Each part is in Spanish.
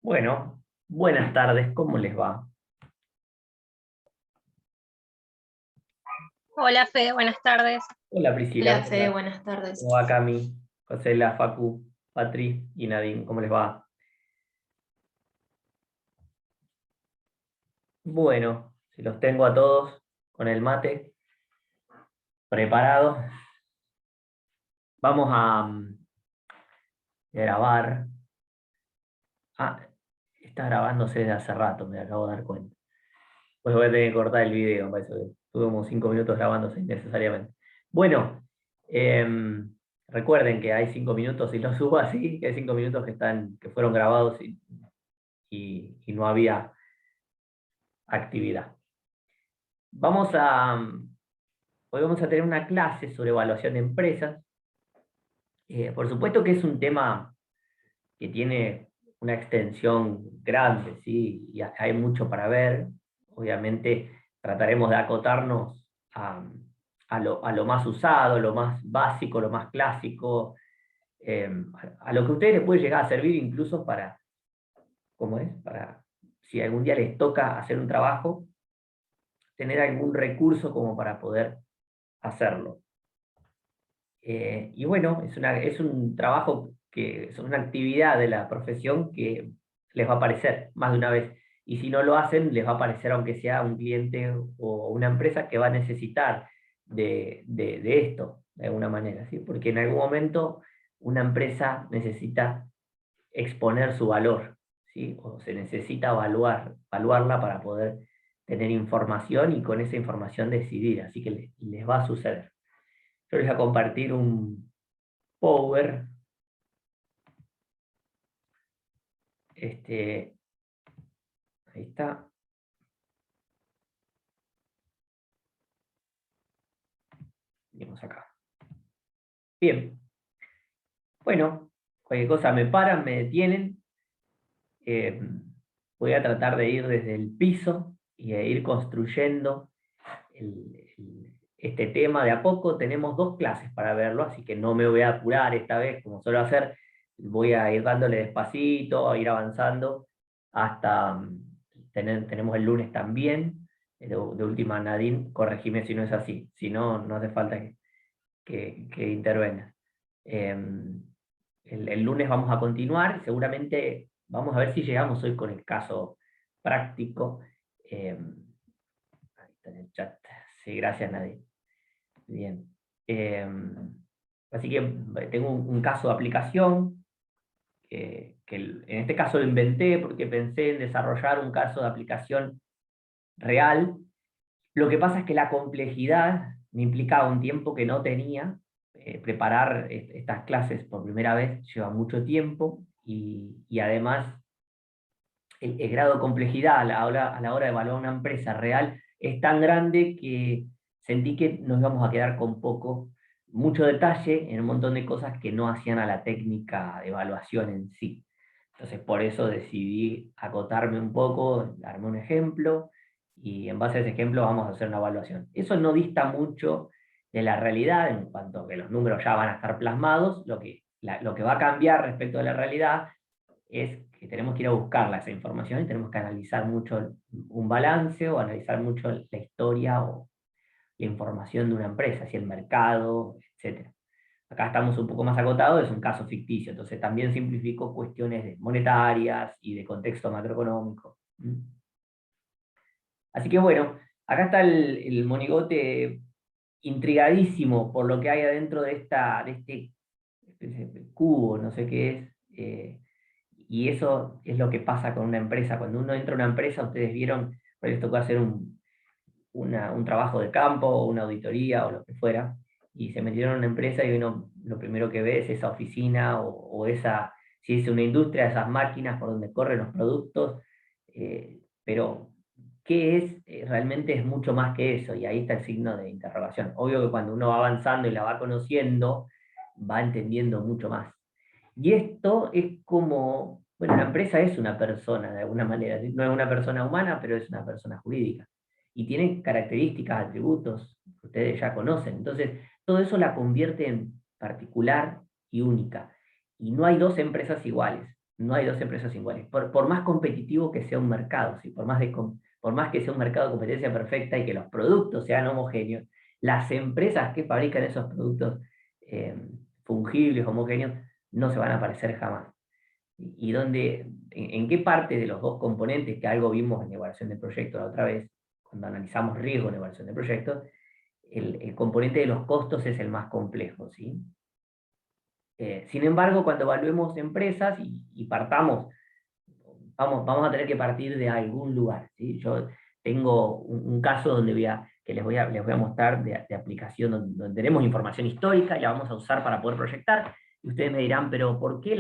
Bueno, buenas tardes, ¿cómo les va? Hola Fede, buenas tardes. Hola Priscila, Hola ¿cómo Fede, andás? buenas tardes. ¿Cómo va Cami, Josela, Facu, Patri y Nadine? ¿Cómo les va? Bueno, si los tengo a todos con el mate preparado, vamos a grabar. Ah, está grabándose desde hace rato, me acabo de dar cuenta. Pues voy a tener que cortar el video, me parece que tuve como 5 minutos grabándose innecesariamente. Bueno, recuerden que hay 5 minutos y lo subo así, que hay 5 minutos que fueron grabados y no había actividad. Vamos a, hoy vamos a tener una clase sobre evaluación de empresas. Por supuesto que es un tema que tiene una extensión grande, ¿sí? Y hay mucho para ver. Obviamente trataremos de acotarnos a lo más usado, lo más básico, lo más clásico, a lo que a ustedes les puede llegar a servir incluso para, ¿cómo es? Para si algún día les toca hacer un trabajo, tener algún recurso como para poder hacerlo. Y bueno, es un trabajo es una actividad de la profesión que les va a aparecer más de una vez. Y si no lo hacen, les va a aparecer aunque sea un cliente o una empresa que va a necesitar de esto, de alguna manera, ¿sí? Porque en algún momento una empresa necesita exponer su valor, ¿sí? O se necesita evaluarla para poder tener información y con esa información decidir. Así que les va a suceder. Yo les voy a compartir un Power. Este, ahí está. Venimos acá. Bien. Bueno, cualquier cosa me paran, me detienen. Eh, Voy a tratar de ir desde el piso y de ir construyendo este tema de a poco. Tenemos 2 clases para verlo, así que no me voy a apurar esta vez, como suelo hacer. Voy a ir dándole despacito, a ir avanzando hasta tenemos el lunes también. De última, Nadine, corregime si no es así. Si no, no hace falta que intervenga. El lunes vamos a continuar, seguramente vamos a ver si llegamos hoy con el caso práctico. Ahí está en el chat. Sí, gracias, Nadine. Bien. Así que tengo un caso de aplicación, en este caso lo inventé porque pensé en desarrollar un caso de aplicación real. Lo que pasa es que la complejidad me implicaba un tiempo que no tenía. Preparar estas clases por primera vez lleva mucho tiempo y además el grado de complejidad a la hora de evaluar una empresa real es tan grande que sentí que nos íbamos a quedar con mucho detalle en un montón de cosas que no hacían a la técnica de evaluación en sí. Entonces por eso decidí acotarme un poco, darme un ejemplo y en base a ese ejemplo vamos a hacer una evaluación. Eso no dista mucho de la realidad en cuanto a que los números ya van a estar plasmados. Lo que va a cambiar respecto a la realidad es que tenemos que ir a buscarla esa información y tenemos que analizar mucho un balance o analizar mucho la historia o la información de una empresa, si el mercado, etcétera. Acá estamos un poco más acotados, es un caso ficticio, entonces también simplifico cuestiones monetarias y de contexto macroeconómico. Así que bueno, acá está el monigote intrigadísimo por lo que hay adentro de este cubo, no sé qué es. Y eso es lo que pasa con una empresa. Cuando uno entra a una empresa, ustedes vieron, por les tocó hacer un trabajo de campo, o una auditoría o lo que fuera, y se metieron en una empresa y uno lo primero que ve es esa oficina o si es una industria, esas máquinas por donde corren los productos, pero ¿qué es? Realmente es mucho más que eso, y ahí está el signo de interrogación. Obvio que cuando uno va avanzando y la va conociendo, va entendiendo mucho más. Y esto es como, bueno, la empresa es una persona de alguna manera, no es una persona humana, pero es una persona jurídica. Y tiene características, atributos que ustedes ya conocen. Entonces, todo eso la convierte en particular y única. Y no hay 2 empresas iguales. No hay dos empresas iguales. Por más competitivo que sea un mercado, ¿sí? Por más que sea un mercado de competencia perfecta y que los productos sean homogéneos, las empresas que fabrican esos productos eh, fungibles, homogéneos, no se van a parecer jamás. ¿Y en qué parte de los dos componentes, que algo vimos en la evaluación de proyecto la otra vez, cuando analizamos riesgo en evaluación de proyectos, el componente de los costos es el más complejo, ¿sí? Sin embargo, cuando evaluemos empresas y partamos, vamos a tener que partir de algún lugar, ¿sí? Yo tengo un caso donde que les voy a mostrar de aplicación, donde tenemos información histórica y la vamos a usar para poder proyectar. Y ustedes me dirán, pero ¿por qué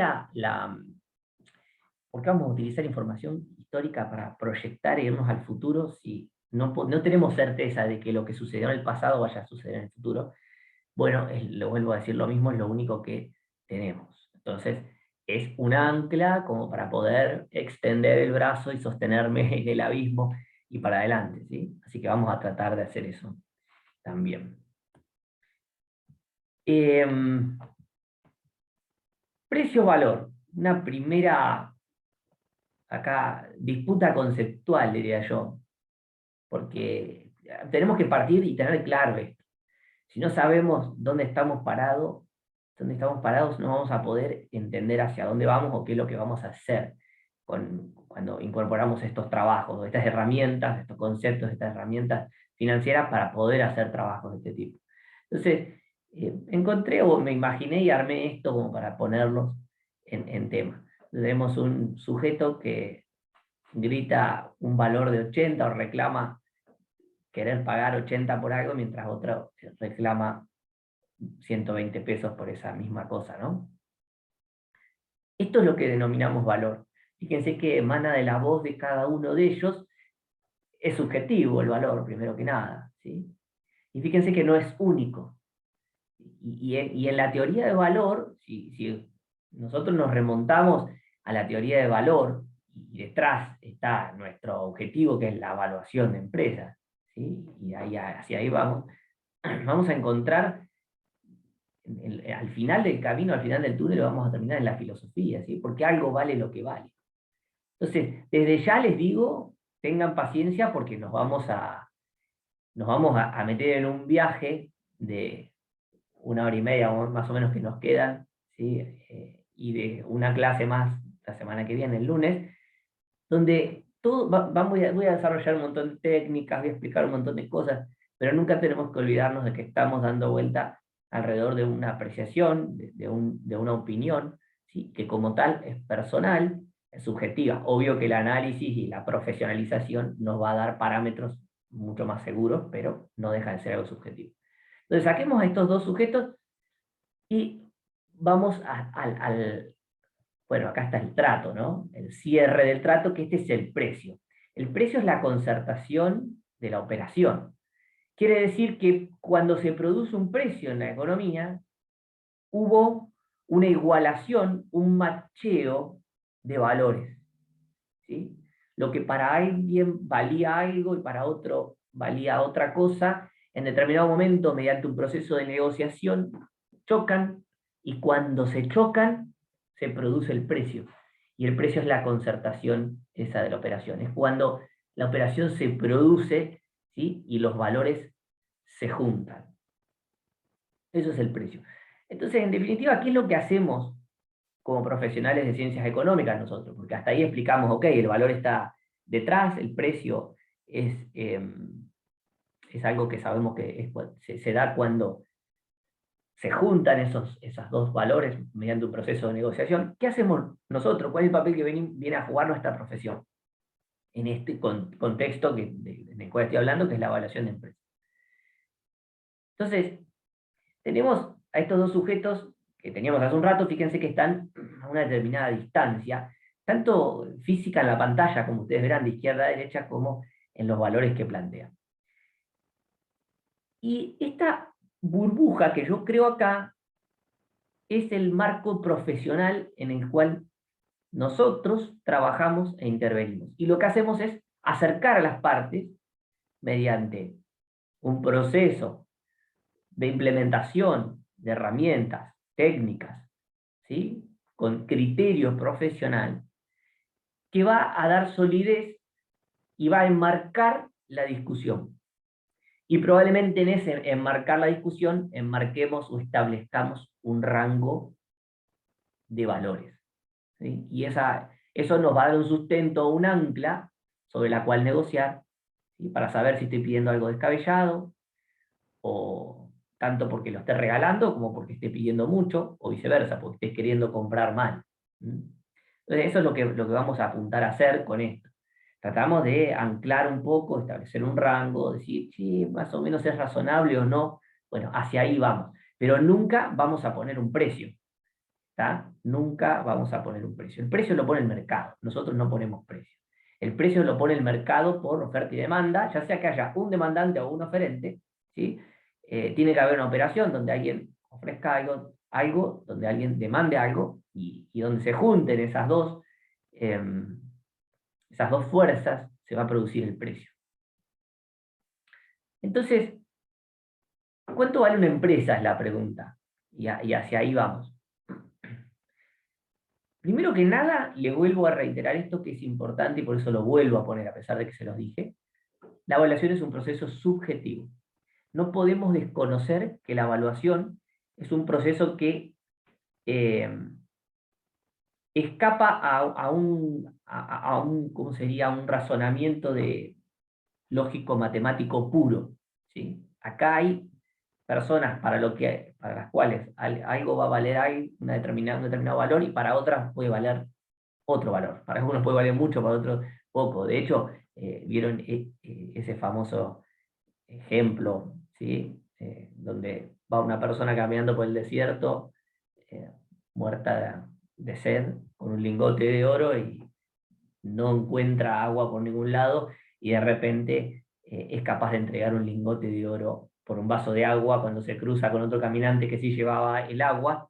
vamos a utilizar información histórica para proyectar e irnos al futuro si no tenemos certeza de que lo que sucedió en el pasado vaya a suceder en el futuro? Bueno, lo vuelvo a decir, lo mismo es lo único que tenemos. Entonces, es un ancla como para poder extender el brazo y sostenerme en el abismo y para adelante, ¿sí? Así que vamos a tratar de hacer eso también. Precio-valor. Una primera, acá, disputa conceptual, diría yo, porque tenemos que partir y tener claro esto. Si no sabemos dónde estamos parados, no vamos a poder entender hacia dónde vamos o qué es lo que vamos a hacer cuando incorporamos estos trabajos, estas herramientas, estos conceptos, estas herramientas financieras para poder hacer trabajos de este tipo. Entonces, encontré o me imaginé y armé esto como para ponerlos en tema. Tenemos un sujeto que grita un valor de 80 o reclama querer pagar 80 por algo, mientras otro reclama 120 pesos por esa misma cosa, ¿no? Esto es lo que denominamos valor. Fíjense que emana de la voz de cada uno de ellos, es subjetivo el valor, primero que nada, ¿sí? Y fíjense que no es único. Y en la teoría de valor, si nosotros nos remontamos a la teoría de valor, y detrás está nuestro objetivo, que es la evaluación de empresas, ¿sí? Y hacia ahí vamos, vamos a encontrar al final del camino, al final del túnel, lo vamos a terminar en la filosofía, ¿sí? Porque algo vale lo que vale. Entonces, desde ya les digo, tengan paciencia porque nos vamos a meter en un viaje de 1 hora y media más o menos que nos quedan, ¿sí? Y de una clase más la semana que viene, el lunes, donde voy a desarrollar un montón de técnicas, voy a explicar un montón de cosas, pero nunca tenemos que olvidarnos de que estamos dando vuelta alrededor de una apreciación, de una opinión, ¿sí? Que como tal es personal, es subjetiva. Obvio que el análisis y la profesionalización nos va a dar parámetros mucho más seguros, pero no deja de ser algo subjetivo. Entonces saquemos a estos dos sujetos y vamos bueno, acá está el trato, ¿no? El cierre del trato, que este es el precio. El precio es la concertación de la operación. Quiere decir que cuando se produce un precio en la economía, hubo una igualación, un macheo de valores, ¿sí? Lo que para alguien valía algo y para otro valía otra cosa, en determinado momento, mediante un proceso de negociación, chocan, y cuando se chocan, se produce el precio. Y el precio es la concertación esa de la operación. Es cuando la operación se produce, ¿sí? Y los valores se juntan. Eso es el precio. Entonces, en definitiva, ¿qué es lo que hacemos como profesionales de ciencias económicas nosotros? Porque hasta ahí explicamos, ok, el valor está detrás, el precio es algo que sabemos que se da cuando se juntan esos dos valores mediante un proceso de negociación. ¿Qué hacemos nosotros? ¿Cuál es el papel que viene a jugar nuestra profesión en este contexto en el cual estoy hablando, que es la evaluación de empresas? Entonces, tenemos a estos dos sujetos que teníamos hace un rato, fíjense que están a una determinada distancia, tanto física en la pantalla, como ustedes verán, de izquierda a derecha, como en los valores que plantean. Y esta burbuja que yo creo acá es el marco profesional en el cual nosotros trabajamos e intervenimos. Y lo que hacemos es acercar a las partes mediante un proceso de implementación de herramientas técnicas, ¿sí? con criterio profesional que va a dar solidez y va a enmarcar la discusión. Y probablemente en ese enmarcar la discusión, enmarquemos o establezcamos un rango de valores, ¿sí? Y eso nos va a dar un sustento, un ancla sobre la cual negociar, ¿sí? Para saber si estoy pidiendo algo descabellado, o tanto porque lo esté regalando como porque esté pidiendo mucho, o viceversa, porque esté queriendo comprar mal. Entonces eso es lo que vamos a apuntar a hacer con esto. Tratamos de anclar un poco, establecer un rango, decir, sí, más o menos es razonable o no. Bueno, hacia ahí vamos. Pero nunca vamos a poner un precio. ¿Tá? Nunca vamos a poner un precio. El precio lo pone el mercado, nosotros no ponemos precio. El precio lo pone el mercado por oferta y demanda, ya sea que haya un demandante o un oferente, ¿sí? Tiene que haber una operación donde alguien ofrezca algo donde alguien demande algo, y donde se junten esas dos fuerzas, se va a producir el precio. Entonces, ¿cuánto vale una empresa? Es la pregunta, y hacia ahí vamos. Primero que nada, le vuelvo a reiterar esto que es importante y por eso lo vuelvo a poner a pesar de que se los dije. La evaluación es un proceso subjetivo. No podemos desconocer que la evaluación es un proceso que escapa a un ¿cómo sería? Un razonamiento lógico-matemático puro, ¿sí? Acá hay personas para las cuales algo va a valer un determinado valor, y para otras puede valer otro valor. Para algunos puede valer mucho, para otros poco. De hecho, vieron ese famoso ejemplo, ¿sí? Donde va una persona caminando por el desierto, muerta de sed, con un lingote de oro, y no encuentra agua por ningún lado, y de repente es capaz de entregar un lingote de oro por un vaso de agua cuando se cruza con otro caminante que sí llevaba el agua.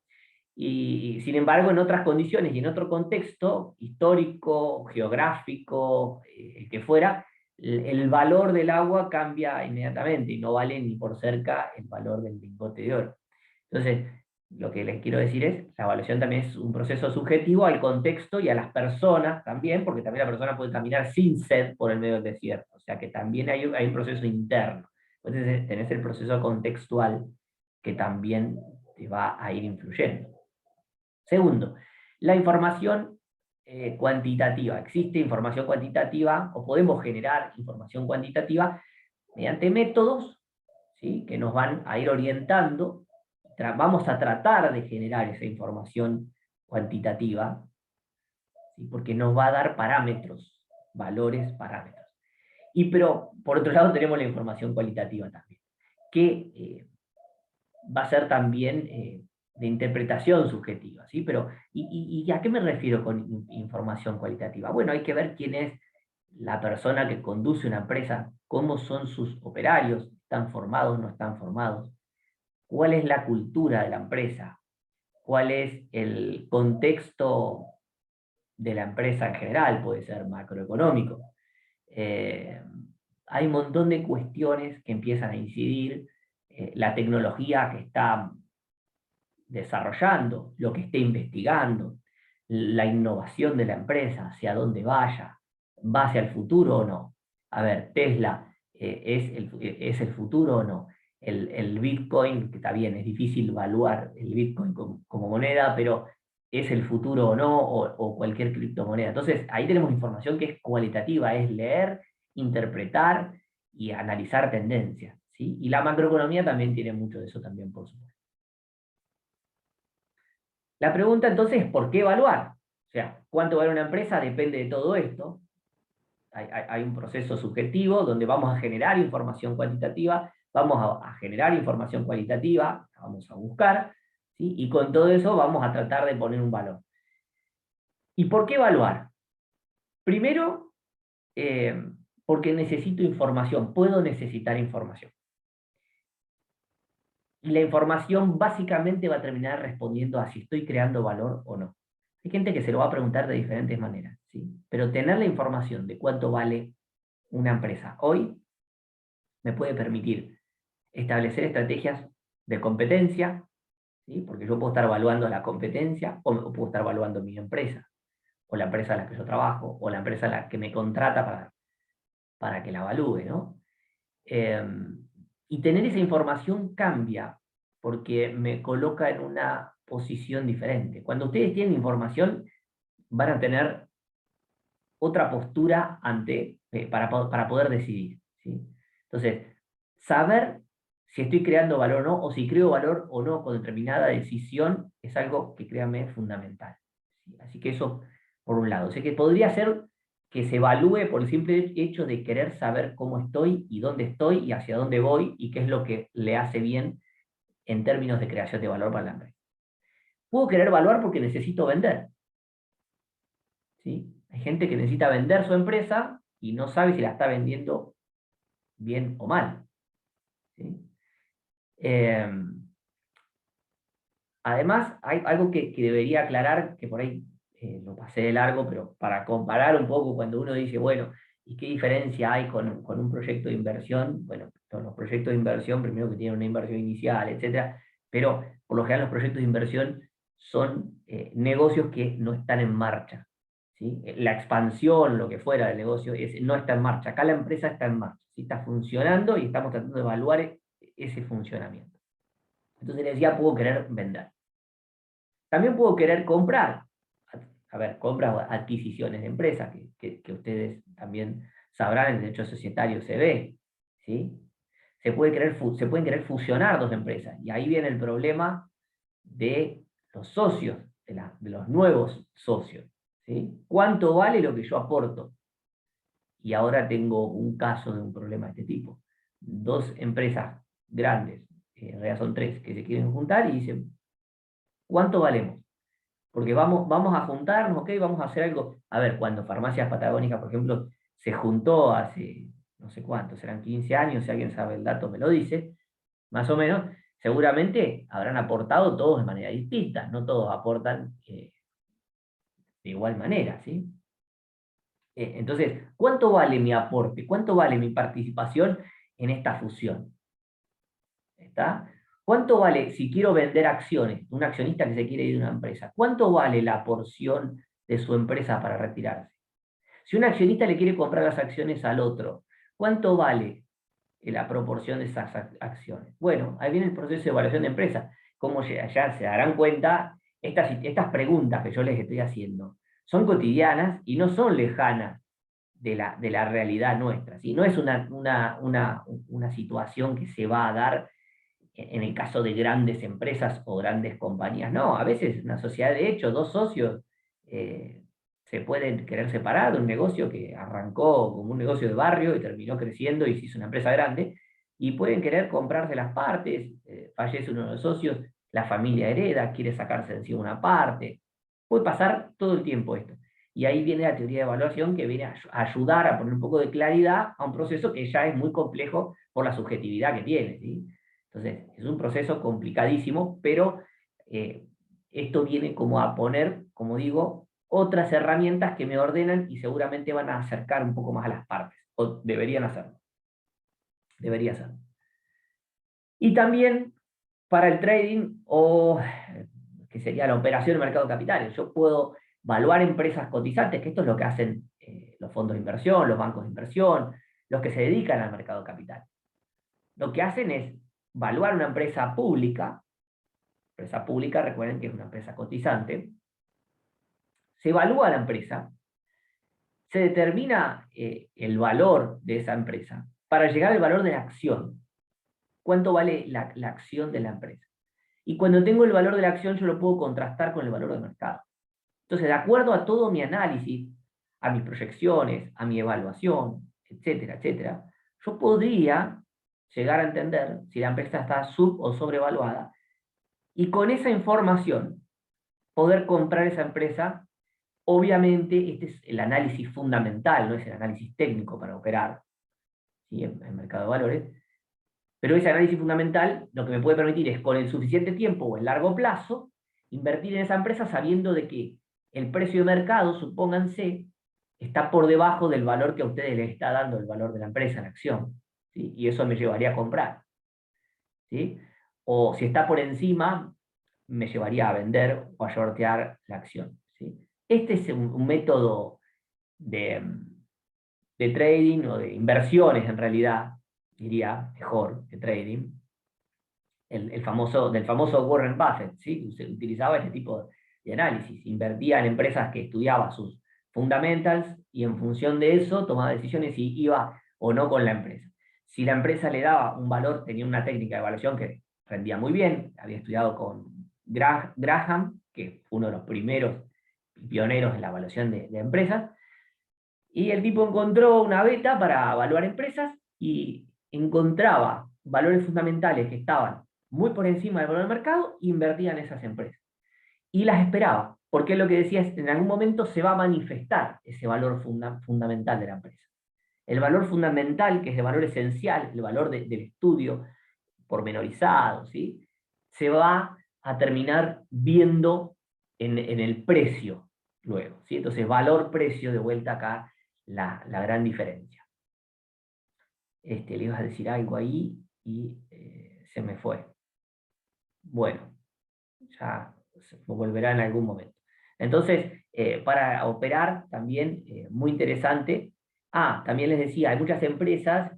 Y sin embargo, en otras condiciones y en otro contexto histórico, geográfico, el que fuera, el valor del agua cambia inmediatamente y no vale ni por cerca el valor del lingote de oro. Entonces, lo que les quiero decir es, la evaluación también es un proceso subjetivo al contexto y a las personas también, porque también la persona puede caminar sin sed por el medio del desierto, o sea que también hay un proceso interno. Entonces tenés el proceso contextual que también te va a ir influyendo. Segundo, la información cuantitativa. Existe información cuantitativa, o podemos generar información cuantitativa mediante métodos, ¿sí? Que nos van a ir orientando. Vamos a tratar de generar esa información cuantitativa, ¿sí? Porque nos va a dar parámetros, valores, parámetros. Pero por otro lado tenemos la información cualitativa también, que va a ser también de interpretación subjetiva, ¿sí? Pero, ¿y a qué me refiero con información cualitativa? Bueno, hay que ver quién es la persona que conduce una empresa, cómo son sus operarios, están formados, no están formados, cuál es la cultura de la empresa, cuál es el contexto de la empresa en general, puede ser macroeconómico. Hay un montón de cuestiones que empiezan a incidir, la tecnología que está desarrollando, lo que esté investigando, la innovación de la empresa, hacia dónde vaya, va hacia el futuro o no. A ver, Tesla es el futuro o no. El Bitcoin, que está bien, es difícil evaluar el Bitcoin como moneda, pero es el futuro o no, o cualquier criptomoneda. Entonces, ahí tenemos información que es cualitativa, es leer, interpretar y analizar tendencias, ¿sí? Y la macroeconomía también tiene mucho de eso también, por supuesto. La pregunta entonces es, ¿por qué evaluar? O sea, ¿cuánto vale una empresa? Depende de todo esto. Hay un proceso subjetivo donde vamos a generar información cuantitativa, vamos a generar información cualitativa, la vamos a buscar, ¿sí? Y con todo eso vamos a tratar de poner un valor. ¿Y por qué evaluar? Primero, porque necesito información, puedo necesitar información. Y la información básicamente va a terminar respondiendo a si estoy creando valor o no. Hay gente que se lo va a preguntar de diferentes maneras, ¿sí? Pero tener la información de cuánto vale una empresa hoy me puede permitir establecer estrategias de competencia, ¿sí? Porque yo puedo estar evaluando la competencia, o puedo estar evaluando mi empresa, o la empresa en la que yo trabajo, o la empresa en la que me contrata para que la evalúe, ¿no? Y tener esa información cambia, porque me coloca en una posición diferente. Cuando ustedes tienen información, van a tener otra postura para poder decidir, ¿sí? Entonces, saber si estoy creando valor o no, o si creo valor o no con determinada decisión, es algo que créanme es fundamental, ¿sí? Así que eso, por un lado. O sea que podría ser que se evalúe por el simple hecho de querer saber cómo estoy y dónde estoy y hacia dónde voy y qué es lo que le hace bien en términos de creación de valor para la empresa. Puedo querer evaluar porque necesito vender, ¿sí? Hay gente que necesita vender su empresa y no sabe si la está vendiendo bien o mal, ¿sí? Eh, Además, hay algo que debería aclarar, que por ahí lo pasé de largo, pero para comparar un poco cuando uno dice, bueno, ¿y qué diferencia hay con un proyecto de inversión? Bueno, todos los proyectos de inversión, primero que tienen una inversión inicial, etcétera, pero por lo general los proyectos de inversión son negocios que no están en marcha, ¿sí? La expansión, lo que fuera del negocio, no está en marcha. Acá la empresa está en marcha, ¿sí? Está funcionando y estamos tratando de evaluar ese funcionamiento. Entonces les decía, puedo querer vender. También puedo querer comprar. A ver, compras o adquisiciones de empresas, que ustedes también sabrán, en el derecho societario se ve, ¿sí? Se pueden querer fusionar dos empresas, y ahí viene el problema de los socios, de los nuevos socios, ¿sí? ¿Cuánto vale lo que yo aporto? Y ahora tengo un caso de un problema de este tipo. Dos empresas grandes, en realidad son tres, que se quieren juntar y dicen, ¿cuánto valemos? Porque vamos a juntarnos, ¿ok? Vamos a hacer algo. A ver, cuando Farmacias Patagónicas, por ejemplo, se juntó hace no sé cuánto, serán 15 años, si alguien sabe el dato me lo dice, más o menos, seguramente habrán aportado todos de manera distinta, no todos aportan de igual manera, ¿sí? Entonces, ¿cuánto vale mi aporte? ¿Cuánto vale mi participación en esta fusión? ¿Está? ¿Cuánto vale, si quiero vender acciones, un accionista que se quiere ir de una empresa, cuánto vale la porción de su empresa para retirarse? Si un accionista le quiere comprar las acciones al otro, ¿cuánto vale la proporción de esas acciones? Bueno, ahí viene el proceso de evaluación de empresa. Como ya se darán cuenta, estas preguntas que yo les estoy haciendo son cotidianas y no son lejanas de la realidad nuestra, ¿sí? No es una situación que se va a dar en el caso de grandes empresas o grandes compañías. No, a veces una sociedad de hecho, dos socios se pueden querer separar de un negocio que arrancó como un negocio de barrio y terminó creciendo y se hizo una empresa grande, y pueden querer comprarse las partes, fallece uno de los socios, la familia hereda, quiere sacarse de encima una parte, puede pasar todo el tiempo esto. Y ahí viene la teoría de evaluación, que viene a ayudar a poner un poco de claridad a un proceso que ya es muy complejo por la subjetividad que tiene, ¿sí? Entonces, es un proceso complicadísimo, pero esto viene como a poner, como digo, otras herramientas que me ordenan y seguramente van a acercar un poco más a las partes, o deberían hacerlo. Debería ser. Y también para el trading, o que sería la operación en mercado de capitales, yo puedo evaluar empresas cotizantes, que esto es lo que hacen los fondos de inversión, los bancos de inversión, los que se dedican al mercado de capital. Lo que hacen es evaluar una empresa pública. Empresa pública, recuerden que es una empresa cotizante. Se evalúa la empresa, se determina el valor de esa empresa para llegar al valor de la acción. ¿Cuánto vale la acción de la empresa? Y cuando tengo el valor de la acción, yo lo puedo contrastar con el valor del mercado. Entonces, de acuerdo a todo mi análisis, a mis proyecciones, a mi evaluación, etcétera, etcétera, yo podría llegar a entender si la empresa está sub o sobrevaluada, y con esa información poder comprar esa empresa. Obviamente, este es el análisis fundamental, no es el análisis técnico para operar, ¿sí? en mercado de valores, pero ese análisis fundamental lo que me puede permitir es, con el suficiente tiempo o el largo plazo, invertir en esa empresa sabiendo de que el precio de mercado, supónganse, está por debajo del valor que a ustedes les está dando el valor de la empresa en acción, ¿sí? Y eso me llevaría a comprar, ¿sí? O si está por encima, me llevaría a vender o a shortear la acción, ¿sí? Este es un método de, de trading o de inversiones, en realidad, diría mejor que trading, del famoso Warren Buffett, ¿sí? Se utilizaba este tipo de análisis, invertía en empresas que estudiaba sus fundamentals y en función de eso tomaba decisiones si iba o no con la empresa. Si la empresa le daba un valor, tenía una técnica de evaluación que rendía muy bien, había estudiado con Graham, que fue uno de los primeros pioneros en la evaluación de empresas, y el tipo encontró una beta para evaluar empresas y encontraba valores fundamentales que estaban muy por encima del valor del mercado e invertía en esas empresas. Y las esperaba, porque lo que decía es, en algún momento se va a manifestar ese valor fundamental de la empresa. El valor fundamental, que es el valor esencial, el valor del estudio pormenorizado, ¿sí? Se va a terminar viendo en el precio luego, ¿sí? Entonces, valor-precio, de vuelta acá, la gran diferencia. Le ibas a decir algo ahí y se me fue. Bueno, ya se volverá en algún momento. Entonces, para operar también, muy interesante. También les decía, hay muchas empresas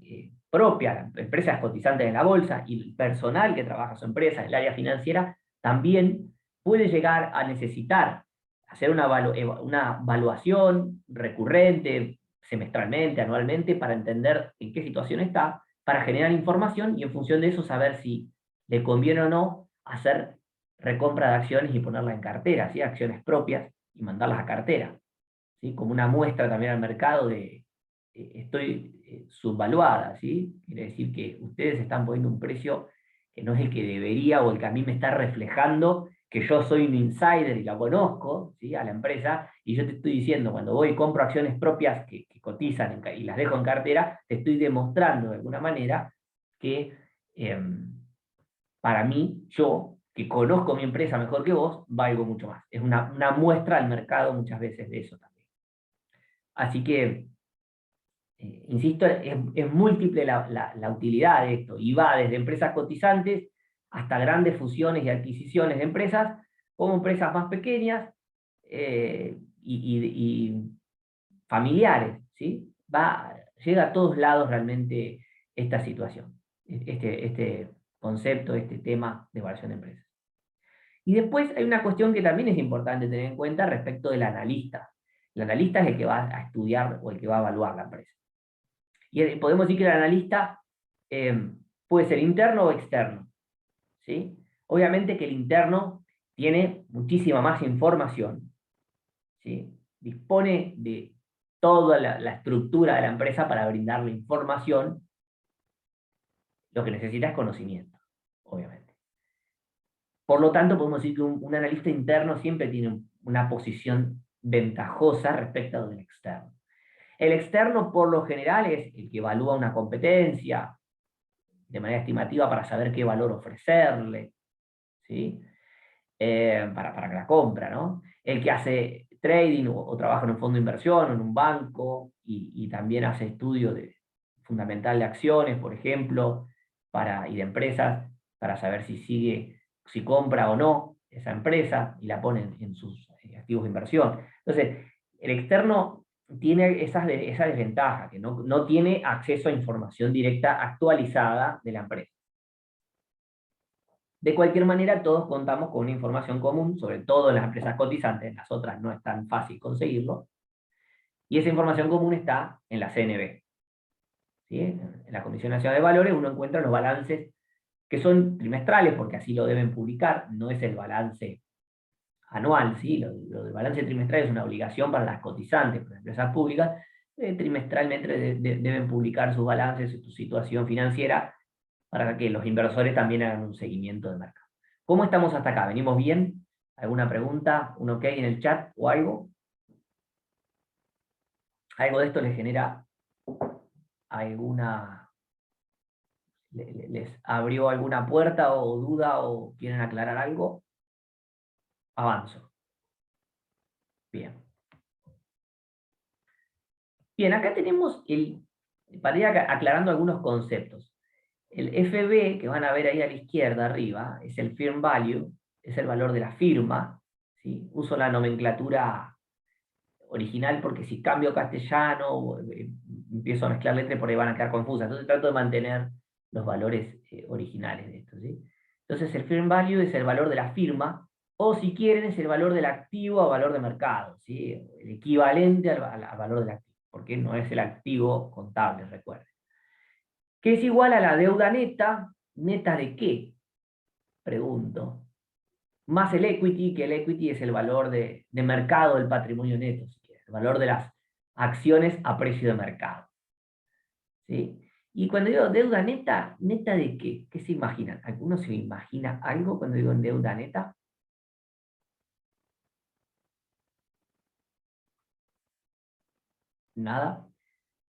propias, empresas cotizantes en la bolsa, y el personal que trabaja en su empresa, el área financiera, también puede llegar a necesitar hacer una evaluación recurrente, semestralmente, anualmente, para entender en qué situación está, para generar información y en función de eso saber si le conviene o no hacer recompra de acciones y ponerlas en cartera, ¿sí? Acciones propias y mandarlas a cartera, ¿sí? Como una muestra también al mercado de estoy subvaluada, ¿sí? Quiere decir que ustedes están poniendo un precio que no es el que debería o el que a mí me está reflejando que yo soy un insider y la conozco, ¿sí? A la empresa, y yo te estoy diciendo, cuando voy y compro acciones propias que cotizan y las dejo en cartera, te estoy demostrando de alguna manera que para mí, yo, que conozco mi empresa mejor que vos, valgo mucho más. Es una muestra al mercado muchas veces de eso también. Así que, insisto, es múltiple la utilidad de esto, y va desde empresas cotizantes hasta grandes fusiones y adquisiciones de empresas, como empresas más pequeñas y familiares, ¿sí? Llega a todos lados realmente esta situación, este concepto, este tema de evaluación de empresas. Y después hay una cuestión que también es importante tener en cuenta respecto del analista. El analista es el que va a estudiar o el que va a evaluar la empresa. Y podemos decir que el analista puede ser interno o externo, ¿sí? Obviamente que el interno tiene muchísima más información, ¿sí? Dispone de toda la estructura de la empresa para brindarle información. Lo que necesita es conocimiento, obviamente. Por lo tanto, podemos decir que un analista interno siempre tiene una posición ventajosa respecto del externo. El externo, por lo general, es el que evalúa una competencia de manera estimativa para saber qué valor ofrecerle, ¿sí? Para la compra, ¿no? El que hace trading o trabaja en un fondo de inversión o en un banco y también hace estudio fundamental de acciones, por ejemplo, y de empresas, para saber si compra o no esa empresa y la pone en sus activos de inversión. Entonces, el externo tiene esa desventaja, que no tiene acceso a información directa actualizada de la empresa. De cualquier manera, todos contamos con una información común, sobre todo en las empresas cotizantes, en las otras no es tan fácil conseguirlo, y esa información común está en la CNB. ¿Sí? En la Comisión Nacional de Valores uno encuentra los balances que son trimestrales, porque así lo deben publicar, no es el balance anual, ¿sí? Lo del balance trimestral es una obligación para las cotizantes, para las empresas públicas, trimestralmente deben publicar sus balances, su situación financiera, para que los inversores también hagan un seguimiento de mercado. ¿Cómo estamos hasta acá? ¿Venimos bien? ¿Alguna pregunta? ¿Un ok en el chat o algo? ¿Algo de esto les genera alguna... les abrió alguna puerta o duda o quieren aclarar algo? Avanzo. Bien. Bien, acá tenemos para ir aclarando algunos conceptos. El FB, que van a ver ahí a la izquierda arriba, es el Firm Value, es el valor de la firma, ¿sí? Uso la nomenclatura original porque si cambio castellano, empiezo a mezclar letras, por ahí van a quedar confusas. Entonces trato de mantener los valores originales de esto, ¿sí? Entonces el firm value es el valor de la firma, o si quieren es el valor del activo a valor de mercado, ¿sí? El equivalente al valor del activo, porque no es el activo contable, recuerden. Que es igual a la deuda neta. ¿Neta de qué? Pregunto. Más el equity, que el equity es el valor de mercado del patrimonio neto, si quieres, el valor de las acciones a precio de mercado. ¿Sí? Y cuando digo deuda neta, ¿neta de qué? ¿Qué se imaginan? ¿Alguno se imagina algo cuando digo deuda neta? ¿Nada?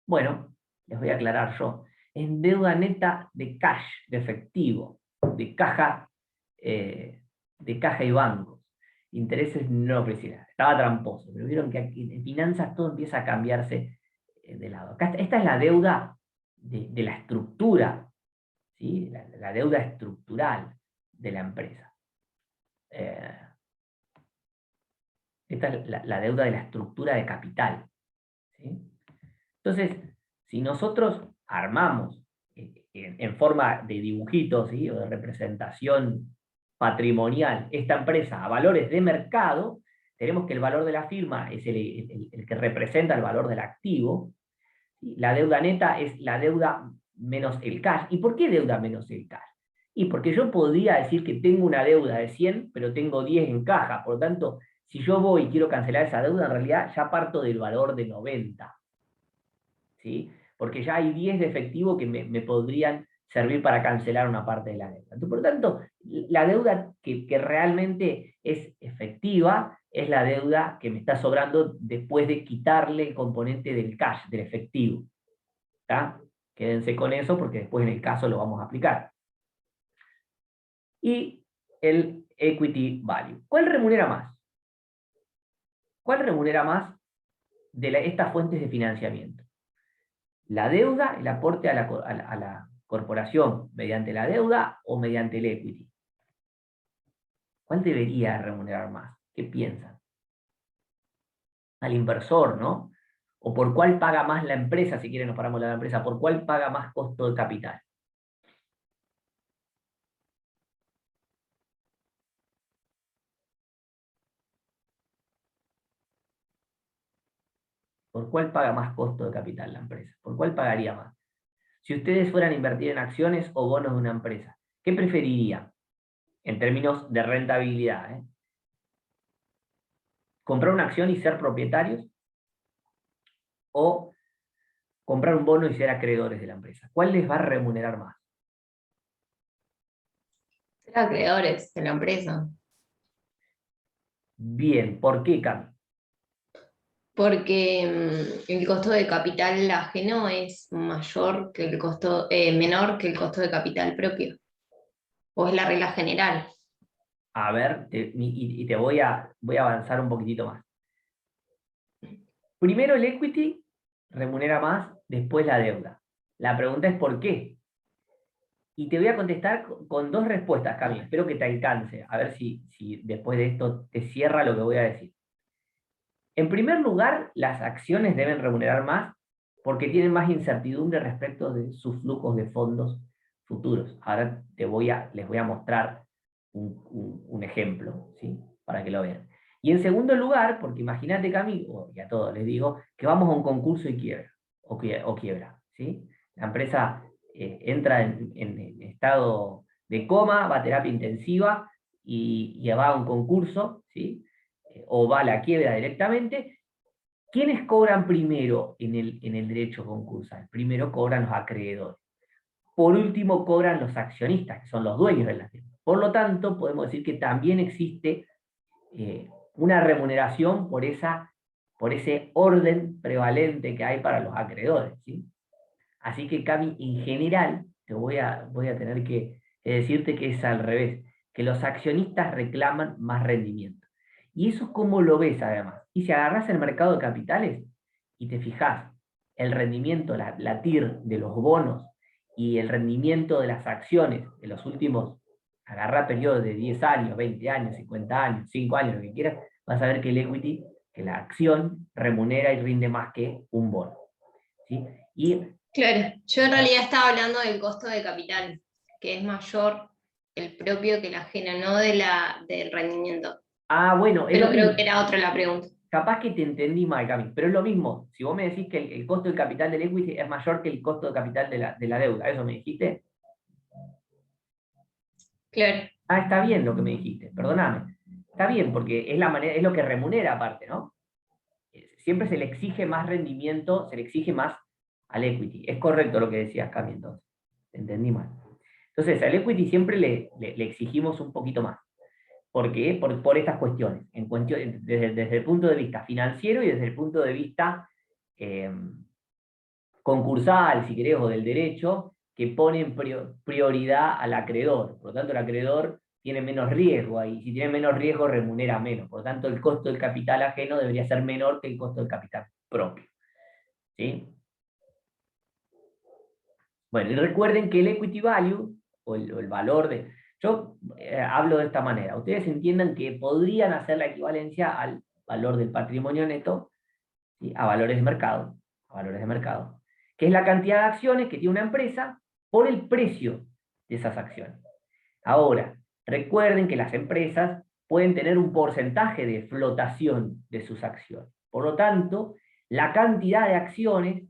Bueno, les voy a aclarar yo. Es deuda neta de cash, de efectivo, de caja, de caja y bancos. Intereses no principales. Estaba tramposo, pero vieron que aquí en finanzas todo empieza a cambiarse de lado. Acá, esta es la deuda de la estructura, ¿sí? La deuda estructural de la empresa. Esta es la deuda de la estructura de capital, ¿sí? Entonces, si nosotros armamos en forma de dibujitos, ¿sí? O de representación patrimonial esta empresa a valores de mercado, tenemos que el valor de la firma es el que representa el valor del activo. ¿Sí? La deuda neta es la deuda menos el cash. ¿Y por qué deuda menos el cash? Y porque yo podría decir que tengo una deuda de 100, pero tengo 10 en caja. Por lo tanto, si yo voy y quiero cancelar esa deuda, en realidad ya parto del valor de 90. ¿Sí? Porque ya hay 10 de efectivo que me podrían servir para cancelar una parte de la deuda. Entonces, por lo tanto, la deuda que realmente es efectiva es la deuda que me está sobrando después de quitarle el componente del cash, del efectivo. ¿Está? Quédense con eso porque después en el caso lo vamos a aplicar. Y el equity value. ¿Cuál remunera más? ¿Cuál remunera más de estas fuentes de financiamiento? La deuda, el aporte a la corporación mediante la deuda o mediante el equity. ¿Cuál debería remunerar más? ¿Qué piensan? Al inversor, ¿no? ¿O por cuál paga más la empresa, si quieren nos paramos la empresa, por cuál paga más costo de capital? ¿Por cuál paga más costo de capital la empresa? ¿Por cuál pagaría más? Si ustedes fueran a invertir en acciones o bonos de una empresa, ¿qué preferiría en términos de rentabilidad? ¿Comprar una acción y ser propietarios? ¿O comprar un bono y ser acreedores de la empresa? ¿Cuál les va a remunerar más? Ser acreedores de la empresa. Bien, ¿por qué, Cami? Porque el costo de capital ajeno es mayor que el costo, menor que el costo de capital propio. O es la regla general. A ver, y te voy a avanzar un poquitito más. Primero el equity remunera más, después la deuda. La pregunta es ¿por qué? Y te voy a contestar con dos respuestas, Cami. Espero que te alcance. A ver si después de esto te cierra lo que voy a decir. En primer lugar, las acciones deben remunerar más porque tienen más incertidumbre respecto de sus flujos de fondos futuros. Ahora les voy a mostrar un ejemplo, ¿sí? Para que lo vean. Y en segundo lugar, porque imagínate que a mí, y a todos les digo, que vamos a un concurso y quiebra, o quiebra, ¿sí? La empresa entra en estado de coma, va a terapia intensiva y va a un concurso, ¿sí? O va a la quiebra directamente. ¿Quiénes cobran primero en el derecho concursal? Primero cobran los acreedores. Por último cobran los accionistas, que son los dueños de la tienda. Por lo tanto, podemos decir que también existe una remuneración por ese orden prevalente que hay para los acreedores, ¿sí? Así que, Cami, en general, voy a tener que decirte que es al revés, que los accionistas reclaman más rendimiento. Y eso es como lo ves además. Y si agarras el mercado de capitales y te fijas el rendimiento, la TIR de los bonos y el rendimiento de las acciones de los últimos agarra periodos de 10 años, 20 años, 50 años, 5 años, lo que quieras, vas a ver que el equity, que la acción, remunera y rinde más que un bono. ¿Sí? Y, claro, yo en realidad estaba hablando del costo de capital, que es mayor el propio que el ajeno, no del rendimiento. bueno, es lo Pero creo mismo. que era otra la pregunta. Capaz que te entendí mal, Cami, pero es lo mismo. Si vos me decís que el costo del capital del equity es mayor que el costo de capital de la deuda, ¿eso me dijiste? Claro, Está bien lo que me dijiste, perdóname. Está bien, porque es la manera, es lo que remunera aparte, ¿no? Siempre se le exige más rendimiento, se le exige más al equity. Es correcto lo que decías, Cami, entonces. Te entendí mal. Entonces, al equity siempre le exigimos un poquito más. ¿Por qué? Por estas cuestiones. Desde el punto de vista financiero y desde el punto de vista eh, concursal, si querés, o del derecho, que ponen prioridad al acreedor. Por lo tanto, el acreedor tiene menos riesgo ahí. Si tiene menos riesgo, remunera menos. Por lo tanto, el costo del capital ajeno debería ser menor que el costo del capital propio. ¿Sí? Bueno, y recuerden que el equity value, o el valor de... Yo hablo de esta manera. Ustedes entiendan que podrían hacer la equivalencia al valor del patrimonio neto, ¿sí? A valores de mercado. A valores de mercado. Que es la cantidad de acciones que tiene una empresa por el precio de esas acciones. Ahora, recuerden que las empresas pueden tener un porcentaje de flotación de sus acciones. Por lo tanto, la cantidad de acciones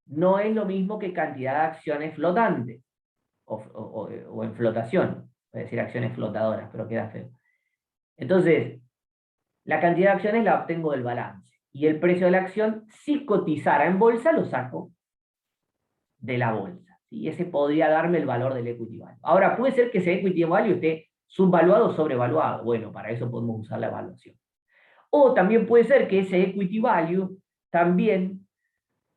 no es lo mismo que cantidad de acciones flotantes o en flotación. Voy a decir acciones flotadoras, pero queda feo. Entonces, la cantidad de acciones la obtengo del balance. Y el precio de la acción, si cotizara en bolsa, lo saco de la bolsa. ¿Sí? Ese podría darme el valor del equity value. Ahora, puede ser que ese equity value esté subvaluado o sobrevaluado. Bueno, para eso podemos usar la evaluación. O también puede ser que ese equity value también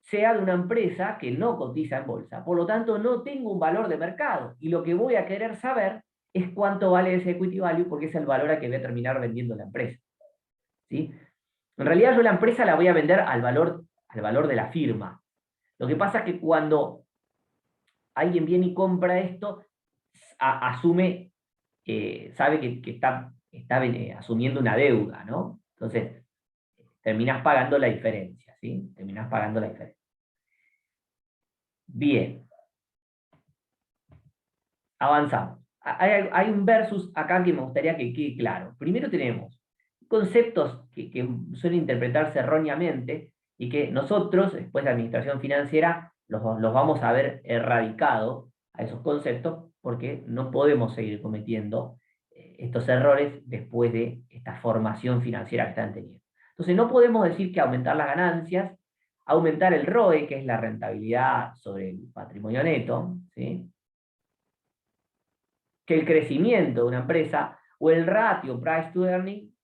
sea de una empresa que no cotiza en bolsa. Por lo tanto, no tengo un valor de mercado. Y lo que voy a querer saber es cuánto vale ese equity value porque es el valor a que voy a terminar vendiendo la empresa. ¿Sí? En realidad yo la empresa la voy a vender al valor de la firma. Lo que pasa es que cuando alguien viene y compra esto, asume, sabe que está asumiendo una deuda, ¿no? Entonces, terminás pagando la diferencia, ¿sí? Terminás pagando la diferencia. Bien. Avanzamos. Hay un versus acá que me gustaría que quede claro. Primero tenemos conceptos que suelen interpretarse erróneamente y que nosotros, después de administración financiera, los vamos a ver erradicados a esos conceptos porque no podemos seguir cometiendo estos errores después de esta formación financiera que están teniendo. Entonces no podemos decir que aumentar las ganancias, aumentar el ROE, que es la rentabilidad sobre el patrimonio neto, ¿sí? Que el crecimiento de una empresa o el ratio price to earning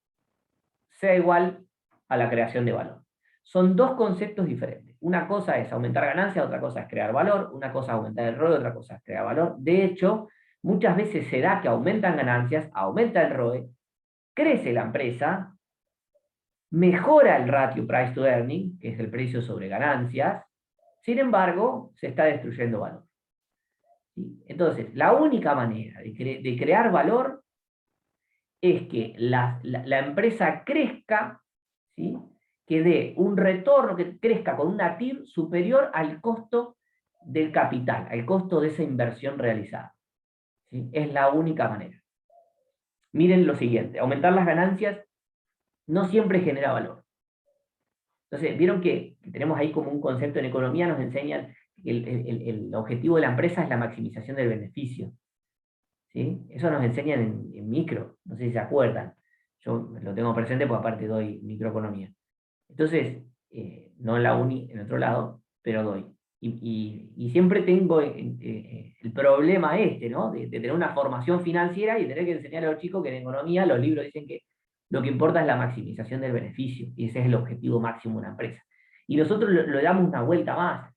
sea igual a la creación de valor. Son dos conceptos diferentes. Una cosa es aumentar ganancias, otra cosa es crear valor, una cosa es aumentar el ROE, otra cosa es crear valor. De hecho, muchas veces se da que aumentan ganancias, aumenta el ROE, crece la empresa, mejora el ratio price to earning, que es el precio sobre ganancias, sin embargo, se está destruyendo valor. ¿Sí? Entonces, la única manera de crear valor es que la empresa crezca, ¿sí? Que dé un retorno, que crezca con una TIR superior al costo del capital, al costo de esa inversión realizada. ¿Sí? Es la única manera. Miren lo siguiente, aumentar las ganancias no siempre genera valor. Entonces, vieron que tenemos ahí como un concepto en economía, nos enseñan que el objetivo de la empresa es la maximización del beneficio. ¿Sí? Eso nos enseñan en micro, no sé si se acuerdan. Yo lo tengo presente porque aparte doy microeconomía. Entonces, no en la uni, en otro lado, pero doy. Y siempre tengo el problema este, ¿no? De tener una formación financiera y tener que enseñar a los chicos que en economía los libros dicen que lo que importa es la maximización del beneficio, y ese es el objetivo máximo de una empresa. Y nosotros le damos una vuelta más,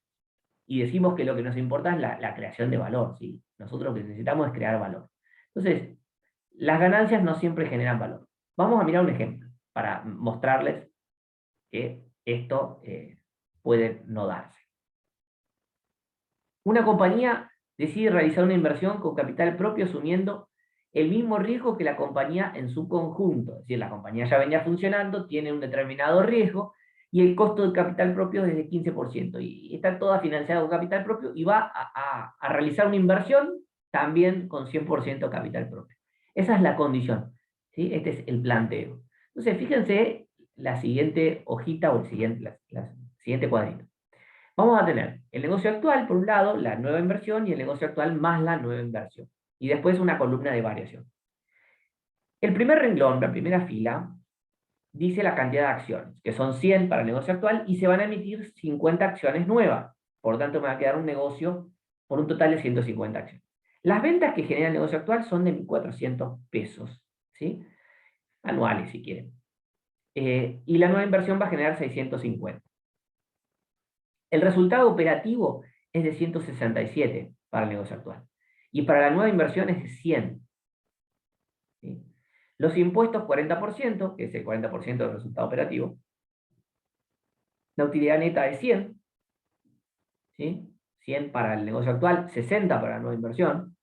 y decimos que lo que nos importa es la creación de valor, ¿sí? Nosotros lo que necesitamos es crear valor. Entonces, las ganancias no siempre generan valor. Vamos a mirar un ejemplo para mostrarles que esto puede no darse. Una compañía decide realizar una inversión con capital propio asumiendo el mismo riesgo que la compañía en su conjunto. Es decir, la compañía ya venía funcionando, tiene un determinado riesgo, y el costo de capital propio es de 15%. Y está toda financiada con capital propio y va a realizar una inversión también con 100% capital propio. Esa es la condición, ¿sí? Este es el planteo. Entonces, fíjense la siguiente hojita o el siguiente, la siguiente cuadrito. Vamos a tener el negocio actual, por un lado, la nueva inversión, y el negocio actual más la nueva inversión. Y después una columna de variación. El primer renglón, la primera fila, dice la cantidad de acciones, que son 100 para el negocio actual, y se van a emitir 50 acciones nuevas. Por lo tanto, me va a quedar un negocio por un total de 150 acciones. Las ventas que genera el negocio actual son de 1.400 pesos, ¿sí? Anuales, si quieren. Y la nueva inversión va a generar 650. El resultado operativo es de 167 para el negocio actual. Y para la nueva inversión es de 100. ¿Sí? Los impuestos, 40%, que es el 40% del resultado operativo. La utilidad neta es 100. ¿Sí? 100 para el negocio actual, 60 para la nueva inversión,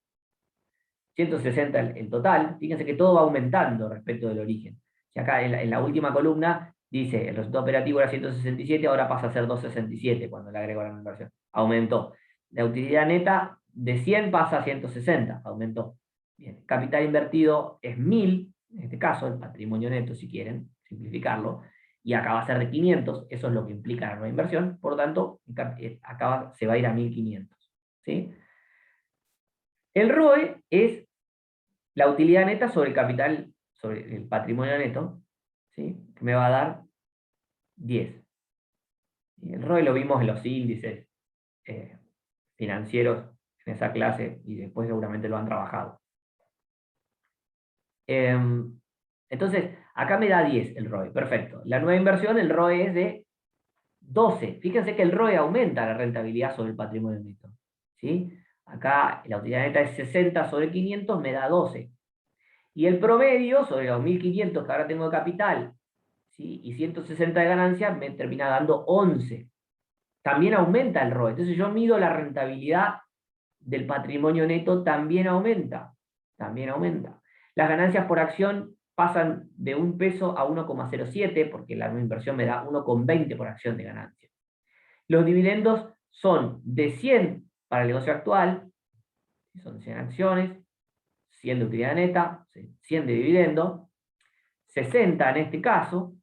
160 el total. Fíjense que todo va aumentando respecto del origen. Y acá en la última columna dice, el resultado operativo era 167, ahora pasa a ser 267 cuando le agrego la nueva inversión. Aumentó. La utilidad neta de 100 pasa a 160, aumentó. Bien. Capital invertido es 1000, en este caso, el patrimonio neto, si quieren simplificarlo, y acá va a ser de 500, eso es lo que implica la nueva inversión, por lo tanto, acá se va a ir a 1500. ¿Sí? El ROE es la utilidad neta sobre el capital, sobre el patrimonio neto, ¿sí? Que me va a dar 10. Y el ROE lo vimos en los índices eh, financieros en esa clase, y después seguramente lo han trabajado. Entonces, acá me da 10 el ROE, perfecto. La nueva inversión, el ROE es de 12. Fíjense que el ROE aumenta la rentabilidad sobre el patrimonio neto. ¿Sí? Acá la utilidad neta es 60 sobre 500, me da 12. Y el promedio sobre los 1.500 que ahora tengo de capital, ¿sí? Y 160 de ganancia, me termina dando 11. También aumenta el ROE. Entonces yo mido la rentabilidad del patrimonio neto, también aumenta. También aumenta. Las ganancias por acción pasan de 1 peso a 1,07, porque la nueva inversión me da 1,20 por acción de ganancia. Los dividendos son de 100 para el negocio actual, son 100 acciones, 100 de utilidad neta, 100 de dividendo, 60 en este caso,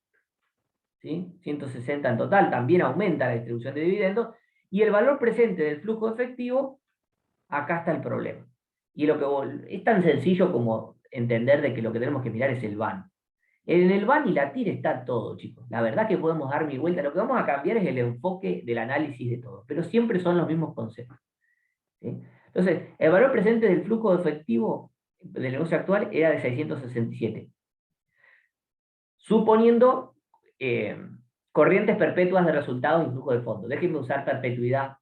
¿sí? 160 en total, también aumenta la distribución de dividendos, y el valor presente del flujo efectivo, acá está el problema. Y lo que es tan sencillo como entender de que lo que tenemos que mirar es el VAN. En el VAN y la TIR está todo, chicos. La verdad que podemos dar mi vuelta. Lo que vamos a cambiar es el enfoque del análisis de todo, pero siempre son los mismos conceptos. ¿Sí? Entonces, el valor presente del flujo efectivo del negocio actual era de 667. Suponiendo corrientes perpetuas de resultados y flujo de fondo. Déjenme usar perpetuidad,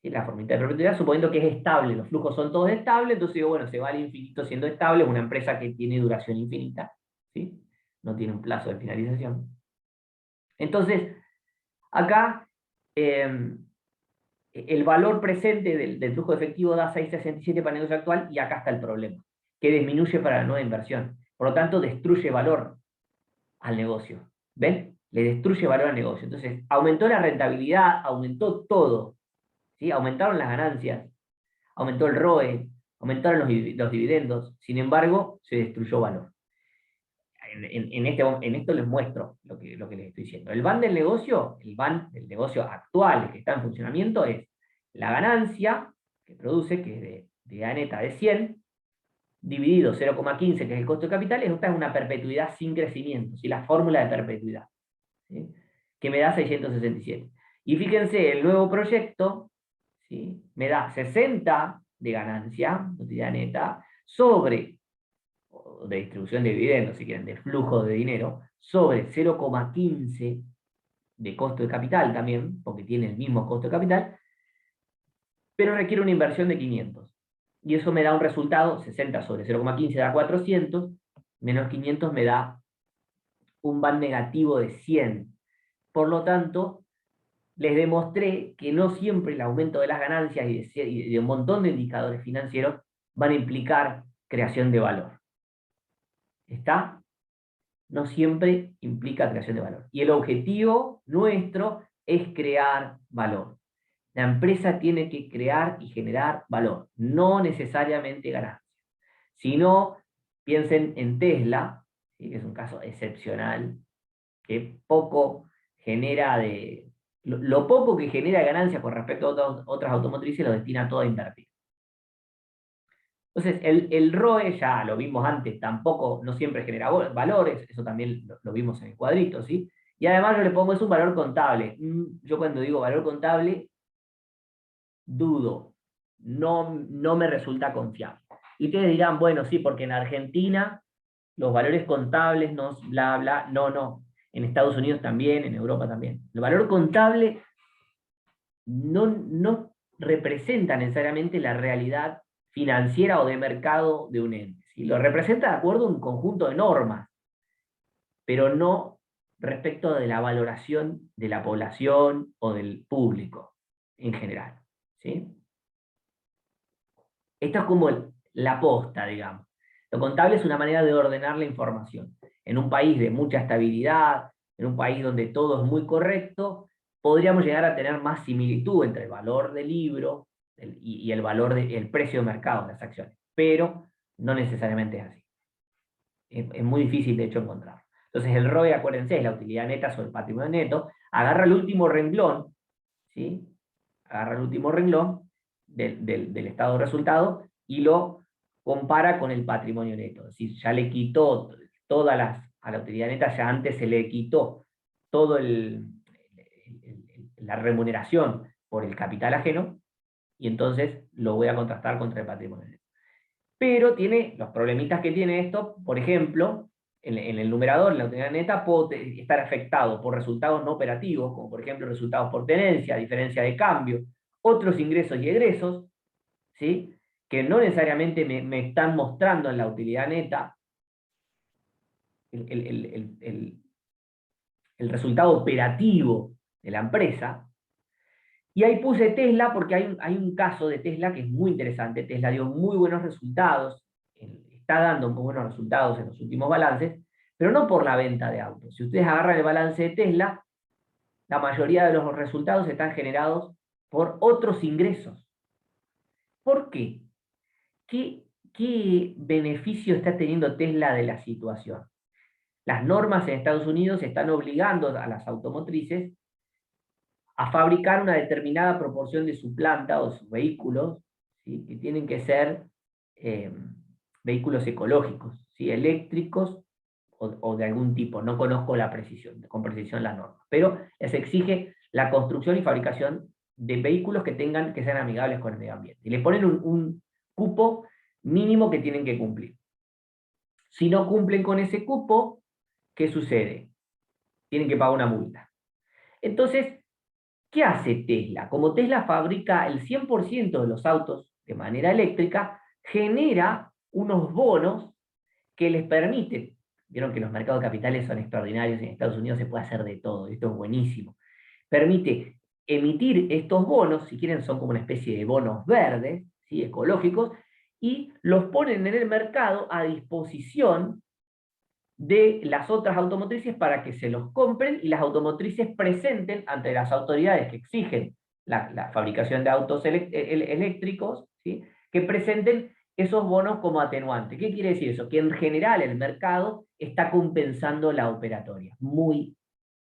la formita de perpetuidad, suponiendo que es estable, los flujos son todos estables, entonces digo, bueno, se va al infinito siendo estable, es una empresa que tiene duración infinita, ¿sí? No tiene un plazo de finalización. Entonces, acá el valor presente del flujo efectivo da 667 para el negocio actual, y acá está el problema, que disminuye para la nueva inversión. Por lo tanto, destruye valor al negocio. ¿Ven? Le destruye valor al negocio. Entonces, aumentó la rentabilidad, aumentó todo. ¿Sí? Aumentaron las ganancias, aumentó el ROE, aumentaron los dividendos. Sin embargo, se destruyó valor. En esto les muestro lo que les estoy diciendo. El VAN del negocio, el VAN del negocio actual, el que está en funcionamiento, es la ganancia que produce, que es de neta de 100, dividido 0,15, que es el costo de capital. Esta es una perpetuidad sin crecimiento, ¿sí? La fórmula de perpetuidad, ¿sí? Que me da 667. Y fíjense, el nuevo proyecto, ¿sí? Me da 60 de ganancia, utilidad neta, sobre, o de distribución de dividendos, si quieren, de flujo de dinero, sobre 0,15 de costo de capital también, porque tiene el mismo costo de capital, pero requiere una inversión de 500. Y eso me da un resultado, 60 sobre 0,15 da 400, menos 500 me da un VAN negativo de 100. Por lo tanto, les demostré que no siempre el aumento de las ganancias y de un montón de indicadores financieros van a implicar creación de valor. ¿Está? No siempre implica creación de valor. Y el objetivo nuestro es crear valor. La empresa tiene que crear y generar valor, no necesariamente ganancias. Si no, piensen en Tesla, ¿sí? Que es un caso excepcional, que poco genera de... Lo poco que genera ganancias con respecto a otras automotrices lo destina todo a invertir. Entonces, el ROE, ya lo vimos antes, tampoco, no siempre genera valores, eso también lo vimos en el cuadrito, ¿sí? Y además yo le pongo, es un valor contable. Yo cuando digo valor contable, dudo, no me resulta confiable. Y ustedes dirán, bueno, sí, porque en Argentina los valores contables, no, bla, bla, no. En Estados Unidos también, en Europa también. El valor contable no representa necesariamente la realidad financiera o de mercado de un ente. ¿Sí? Lo representa de acuerdo a un conjunto de normas, pero no respecto de la valoración de la población o del público en general. ¿Sí? Esto es como la posta, digamos. Lo contable es una manera de ordenar la información. En un país de mucha estabilidad, en un país donde todo es muy correcto, podríamos llegar a tener más similitud entre el valor del libro y el valor del precio de mercado de las acciones. Pero no necesariamente es así. Es muy difícil, de hecho, encontrarlo. Entonces, el ROE, acuérdense, es la utilidad neta sobre el patrimonio neto. Agarra el último renglón, ¿sí? Agarra el último renglón del estado de resultado y lo compara con el patrimonio neto. Es decir, ya le quitó a la utilidad neta, ya antes se le quitó todo la remuneración por el capital ajeno, y entonces lo voy a contrastar contra el patrimonio neto. Pero tiene los problemitas que tiene esto, por ejemplo, en el numerador, en la utilidad neta, puede estar afectado por resultados no operativos, como por ejemplo resultados por tenencia, diferencia de cambio, otros ingresos y egresos, ¿sí? Que no necesariamente me están mostrando en la utilidad neta el resultado operativo de la empresa. Y ahí puse Tesla porque hay un caso de Tesla que es muy interesante. Tesla dio muy buenos resultados, está dando muy buenos resultados en los últimos balances, pero no por la venta de autos. Si ustedes agarran el balance de Tesla, la mayoría de los resultados están generados por otros ingresos. ¿Por qué? ¿Qué beneficio está teniendo Tesla de la situación? Las normas en Estados Unidos están obligando a las automotrices a fabricar una determinada proporción de su planta o sus vehículos, ¿sí? Que tienen que ser vehículos ecológicos, ¿sí? Eléctricos o de algún tipo. No conozco con precisión la norma, pero les exige la construcción y fabricación de vehículos que sean amigables con el medio ambiente. Y le ponen un cupo mínimo que tienen que cumplir. Si no cumplen con ese cupo, ¿qué sucede? Tienen que pagar una multa. Entonces, ¿qué hace Tesla? Como Tesla fabrica el 100% de los autos de manera eléctrica, genera unos bonos que les permiten, vieron que los mercados de capitales son extraordinarios, en Estados Unidos se puede hacer de todo, esto es buenísimo, permite emitir estos bonos, si quieren son como una especie de bonos verdes, ¿sí? Ecológicos, y los ponen en el mercado a disposición de las otras automotrices para que se los compren y las automotrices presenten ante las autoridades que exigen la fabricación de autos eléctricos, ¿sí? Que presenten esos bonos como atenuante. ¿Qué quiere decir eso? Que en general el mercado está compensando la operatoria. Muy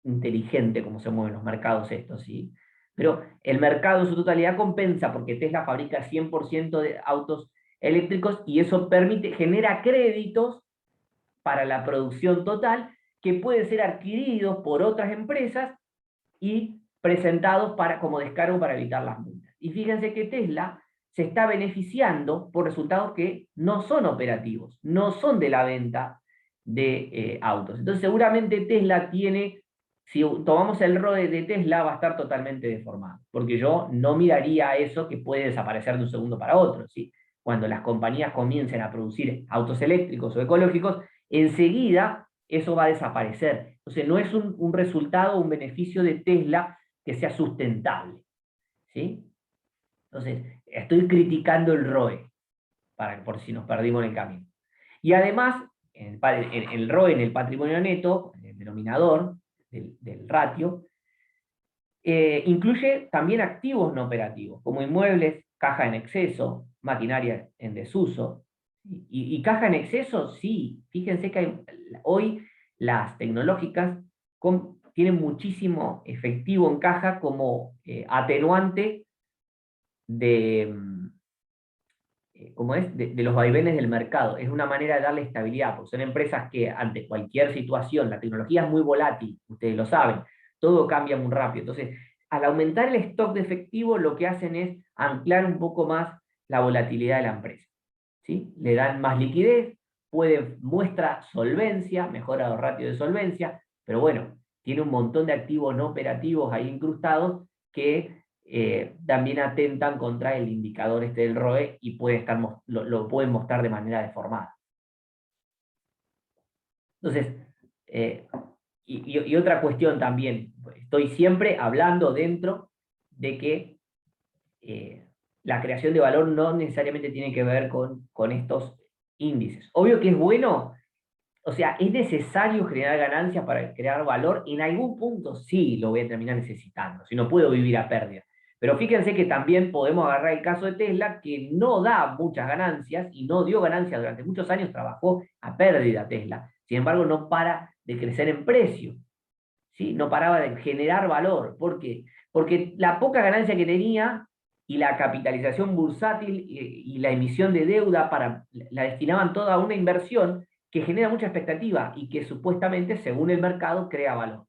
inteligente cómo se mueven los mercados estos, ¿sí? Pero el mercado en su totalidad compensa porque Tesla fabrica 100% de autos eléctricos y eso genera créditos para la producción total que pueden ser adquiridos por otras empresas y presentados como descargo para evitar las multas. Y fíjense que Tesla se está beneficiando por resultados que no son operativos, no son de la venta de autos. Entonces seguramente Tesla tiene, si tomamos el ROE de Tesla, va a estar totalmente deformado, porque yo no miraría eso que puede desaparecer de un segundo para otro, ¿sí? Cuando las compañías comiencen a producir autos eléctricos o ecológicos, enseguida eso va a desaparecer. Entonces no es un resultado, un beneficio de Tesla que sea sustentable, ¿sí? Entonces, estoy criticando el ROE, por si nos perdimos en el camino. Y además, el ROE, en el patrimonio neto, en el denominador del ratio, incluye también activos no operativos, como inmuebles, caja en exceso, maquinaria en desuso. Y caja en exceso, sí, fíjense que hoy las tecnológicas tienen muchísimo efectivo en caja como atenuante de, de los vaivenes del mercado. Es una manera de darle estabilidad, porque son empresas que ante cualquier situación, la tecnología es muy volátil, ustedes lo saben, todo cambia muy rápido. Entonces, al aumentar el stock de efectivo, lo que hacen es anclar un poco más la volatilidad de la empresa, ¿sí? Le dan más liquidez, muestra solvencia, mejora los ratios de solvencia, pero bueno, tiene un montón de activos no operativos ahí incrustados que también atentan contra el indicador este del ROE y lo pueden mostrar de manera deformada. Entonces, y otra cuestión también, estoy siempre hablando dentro de que la creación de valor no necesariamente tiene que ver con estos índices. Obvio que es bueno, o sea, es necesario generar ganancias para crear valor, en algún punto sí lo voy a terminar necesitando, si no puedo vivir a pérdida. Pero fíjense que también podemos agarrar el caso de Tesla, que no da muchas ganancias y no dio ganancias durante muchos años, trabajó a pérdida Tesla. Sin embargo, no para de crecer en precio, ¿sí? No paraba de generar valor. ¿Por qué? Porque la poca ganancia que tenía y la capitalización bursátil y la emisión de deuda la destinaban toda a una inversión que genera mucha expectativa y que supuestamente, según el mercado, crea valor.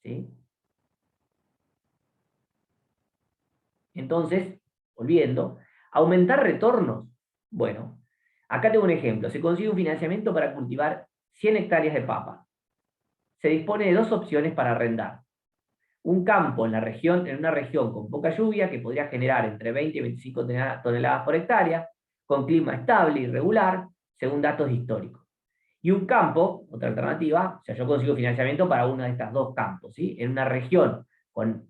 ¿Sí? Entonces, volviendo, aumentar retornos. Bueno, acá tengo un ejemplo. Se consigue un financiamiento para cultivar 100 hectáreas de papa. Se dispone de dos opciones para arrendar. Un campo en una región con poca lluvia, que podría generar entre 20 y 25 toneladas por hectárea, con clima estable y regular, según datos históricos. Y un campo, otra alternativa, o sea, yo consigo financiamiento para uno de estos dos campos, ¿sí? En una región con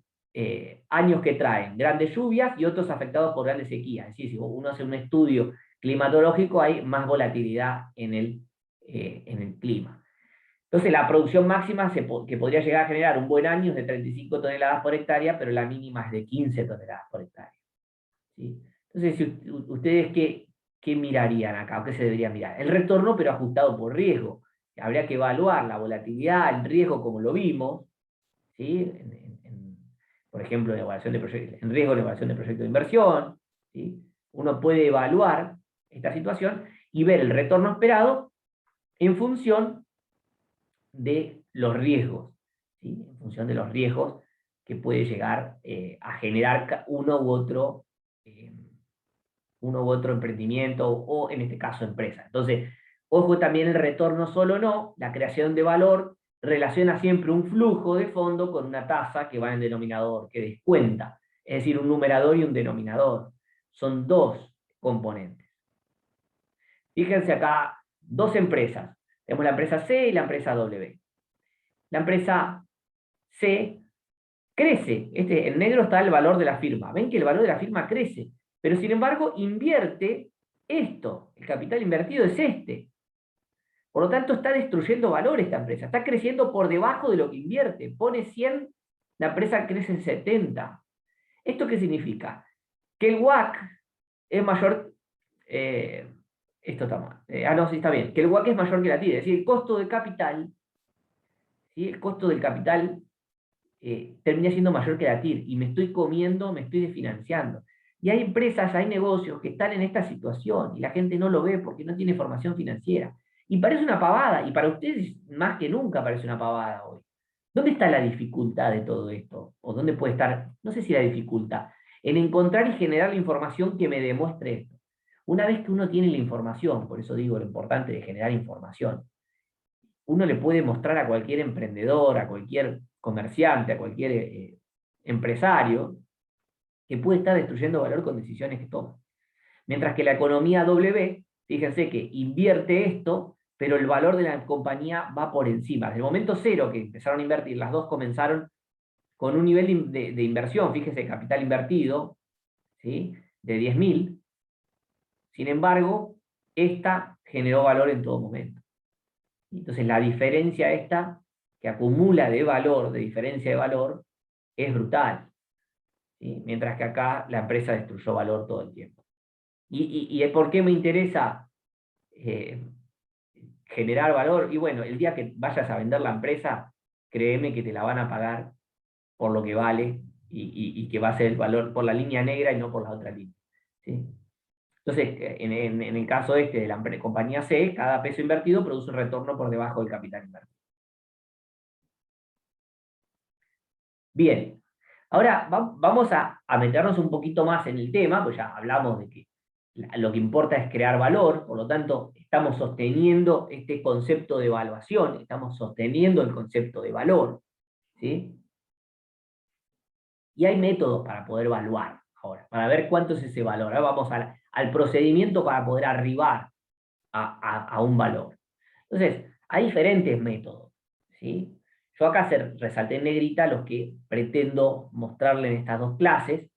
años que traen grandes lluvias y otros afectados por grandes sequías. Es decir, si uno hace un estudio climatológico, hay más volatilidad en el clima. Entonces, la producción máxima que podría llegar a generar un buen año es de 35 toneladas por hectárea, pero la mínima es de 15 toneladas por hectárea. ¿Sí? Entonces, ustedes qué mirarían acá, o qué se debería mirar? El retorno, pero ajustado por riesgo. Habría que evaluar la volatilidad, el riesgo, como lo vimos, ¿sí? Por ejemplo, en riesgo de evaluación de proyecto de inversión. ¿Sí? Uno puede evaluar esta situación y ver el retorno esperado en función de los riesgos, ¿sí? En función de los riesgos que puede llegar a generar uno u otro emprendimiento o en este caso empresa. Entonces, ojo también el retorno solo no, la creación de valor relaciona siempre un flujo de fondo con una tasa que va en el denominador, que descuenta, es decir, un numerador y un denominador. Son dos componentes. Fíjense acá, dos empresas. Tenemos la empresa C y la empresa W. La empresa C crece. En negro está el valor de la firma. Ven que el valor de la firma crece, pero sin embargo invierte esto. El capital invertido es este. Por lo tanto, está destruyendo valor esta empresa. Está creciendo por debajo de lo que invierte. Pone 100, la empresa crece en 70. ¿Esto qué significa? Que el WACC es mayor. Esto está mal. No, sí, está bien. Que el WACC es mayor que la TIR. Es decir, el costo de capital, ¿sí? El costo del capital termina siendo mayor que la TIR y me estoy desfinanciando. Y hay empresas, hay negocios que están en esta situación y la gente no lo ve porque no tiene formación financiera. Y parece una pavada, y para ustedes más que nunca parece una pavada hoy. ¿Dónde está la dificultad de todo esto? ¿O dónde puede estar, no sé si la dificultad, en encontrar y generar la información que me demuestre esto? Una vez que uno tiene la información, por eso digo lo importante de generar información, uno le puede mostrar a cualquier emprendedor, a cualquier comerciante, a cualquier empresario, que puede estar destruyendo valor con decisiones que toma. Mientras que la economía W, fíjense que invierte esto, pero el valor de la compañía va por encima. Desde el momento cero que empezaron a invertir, las dos comenzaron con un nivel de inversión, fíjense, capital invertido, ¿sí? De 10.000. Sin embargo, esta generó valor en todo momento. Entonces la diferencia esta que acumula de valor, de diferencia de valor, es brutal, ¿sí? Mientras que acá la empresa destruyó valor todo el tiempo. ¿Y por qué me interesa generar valor? Y bueno, el día que vayas a vender la empresa, créeme que te la van a pagar por lo que vale y que va a ser el valor por la línea negra y no por la otra línea, ¿sí? Entonces, en el caso este de la compañía C, cada peso invertido produce un retorno por debajo del capital invertido. Bien, ahora vamos a meternos un poquito más en el tema, pues ya hablamos de que lo que importa es crear valor, por lo tanto, estamos sosteniendo este concepto de evaluación, estamos sosteniendo el concepto de valor, ¿sí? Y hay métodos para poder evaluar ahora, para ver cuánto es ese valor. Ahora vamos al procedimiento para poder arribar a un valor. Entonces, hay diferentes métodos, ¿sí? Yo acá resalté en negrita los que pretendo mostrarle en estas dos clases.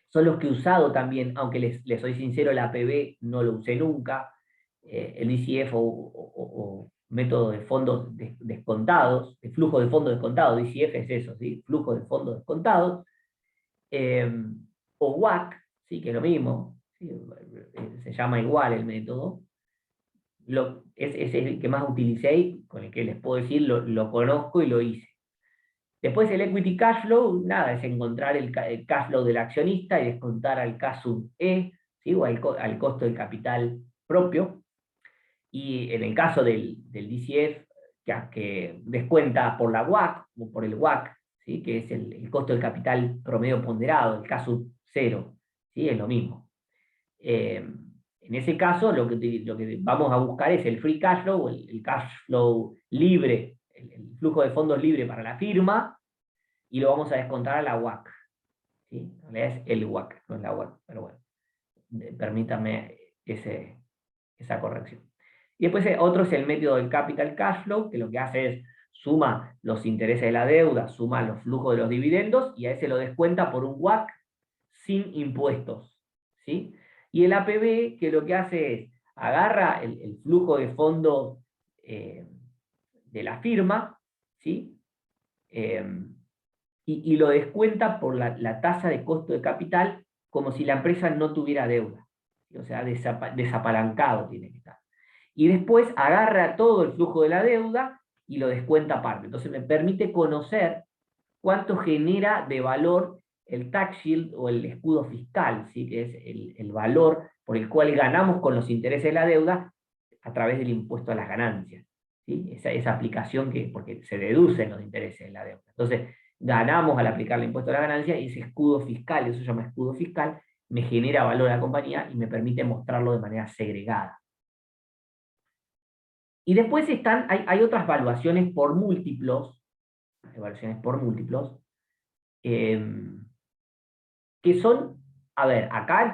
Son los que he usado también, aunque les soy sincero, la APB no lo usé nunca. El DCF o método de fondos descontados, de flujo de fondos descontados, DCF es eso, ¿sí? Flujo de fondos descontados. O WAC, ¿sí? Que es lo mismo, ¿sí? Se llama igual el método. Es el que más utilicé y con el que les puedo decir lo conozco y lo hice. Después el equity cash flow, nada, es encontrar el cash flow del accionista y descontar al K sub E, ¿sí? O al costo del capital propio. Y en el caso del DCF, que descuenta por la WAC o por el WAC, ¿sí? Que es el costo del capital promedio ponderado, el K sub 0, ¿sí? Es lo mismo. En ese caso, lo que vamos a buscar es el free cash flow, el cash flow libre, el flujo de fondos libre para la firma, y lo vamos a descontar a la WAC, ¿sí? En realidad es el WAC, no es la WAC, pero bueno, permítame esa corrección. Y después otro es el método del capital cash flow, que lo que hace es suma los intereses de la deuda, suma los flujos de los dividendos, y a ese lo descuenta por un WAC sin impuestos, ¿sí? Y el APB, que lo que hace es agarra el flujo de fondos de la firma, ¿sí? Y lo descuenta por la tasa de costo de capital como si la empresa no tuviera deuda. O sea, desapalancado tiene que estar. Y después agarra todo el flujo de la deuda y lo descuenta aparte. Entonces me permite conocer cuánto genera de valor el tax shield o el escudo fiscal, ¿sí? Que es el valor por el cual ganamos con los intereses de la deuda a través del impuesto a las ganancias, ¿sí? Esa aplicación porque se deducen los intereses de la deuda. Entonces, ganamos al aplicar el impuesto a la ganancia y ese escudo fiscal, eso se llama escudo fiscal, me genera valor a la compañía y me permite mostrarlo de manera segregada. Y después hay otras valuaciones por múltiplos, que son, a ver, acá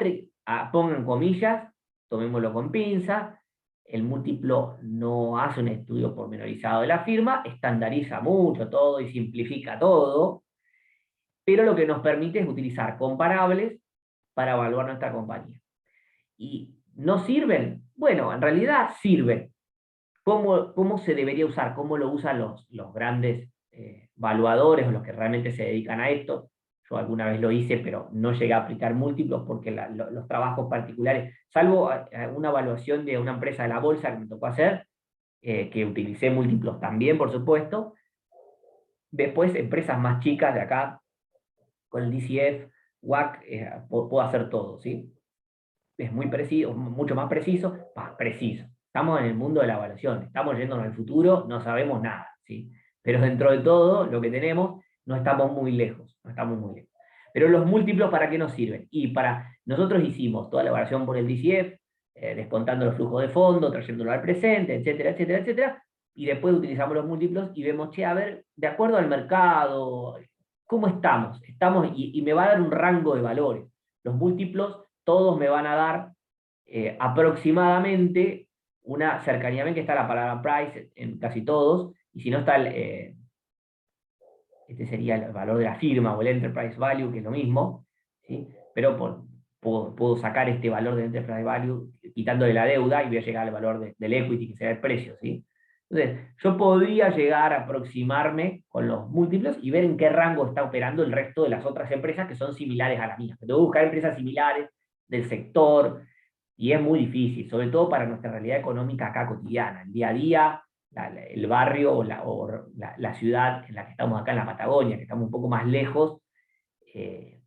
pongan comillas, tomémoslo con pinza, el múltiplo no hace un estudio pormenorizado de la firma, estandariza mucho todo y simplifica todo, pero lo que nos permite es utilizar comparables para evaluar nuestra compañía. ¿Y no sirven? Bueno, en realidad sirven. ¿Cómo se debería usar? ¿Cómo lo usan los grandes valuadores o los que realmente se dedican a esto? Yo alguna vez lo hice, pero no llegué a aplicar múltiplos porque los trabajos particulares, salvo una evaluación de una empresa de la bolsa que me tocó hacer, que utilicé múltiplos también, por supuesto. Después, empresas más chicas de acá, con el DCF, WAC, puedo hacer todo, ¿sí? Es muy preciso, mucho más preciso, preciso. Estamos en el mundo de la evaluación, estamos yéndonos al futuro, no sabemos nada, ¿sí? Pero dentro de todo lo que tenemos, no estamos muy lejos, no estamos muy lejos. Pero los múltiplos, ¿para qué nos sirven? Y nosotros hicimos toda la evaluación por el DCF, descontando los flujos de fondo, trayéndolo al presente, etcétera, etcétera, etcétera, y después utilizamos los múltiplos y vemos, che, a ver, de acuerdo al mercado, ¿cómo estamos? Y me va a dar un rango de valores. Los múltiplos todos me van a dar aproximadamente una cercanía. Ven que está la palabra price en casi todos, y si no está este sería el valor de la firma o el enterprise value, que es lo mismo, ¿sí? Pero puedo sacar este valor del enterprise value quitándole la deuda y voy a llegar al valor del equity, que será el precio, ¿sí? Entonces, yo podría llegar a aproximarme con los múltiplos y ver en qué rango está operando el resto de las otras empresas que son similares a las mías. Tengo que buscar empresas similares del sector, y es muy difícil, sobre todo para nuestra realidad económica acá cotidiana, el día a día, el barrio o la ciudad en la que estamos acá en la Patagonia, que estamos un poco más lejos,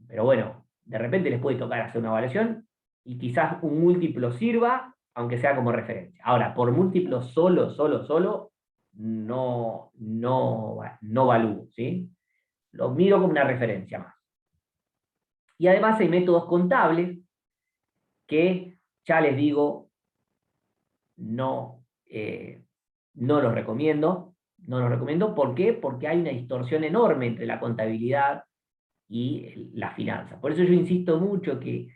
pero bueno, de repente les puede tocar hacer una evaluación y quizás un múltiplo sirva, aunque sea como referencia. Ahora, por múltiplo solo, no valúo, ¿sí? Lo miro como una referencia más. Y además hay métodos contables que, ya les digo, no, no los recomiendo. No los recomiendo. ¿Por qué? Porque hay una distorsión enorme entre la contabilidad y la finanza. Por eso yo insisto mucho que,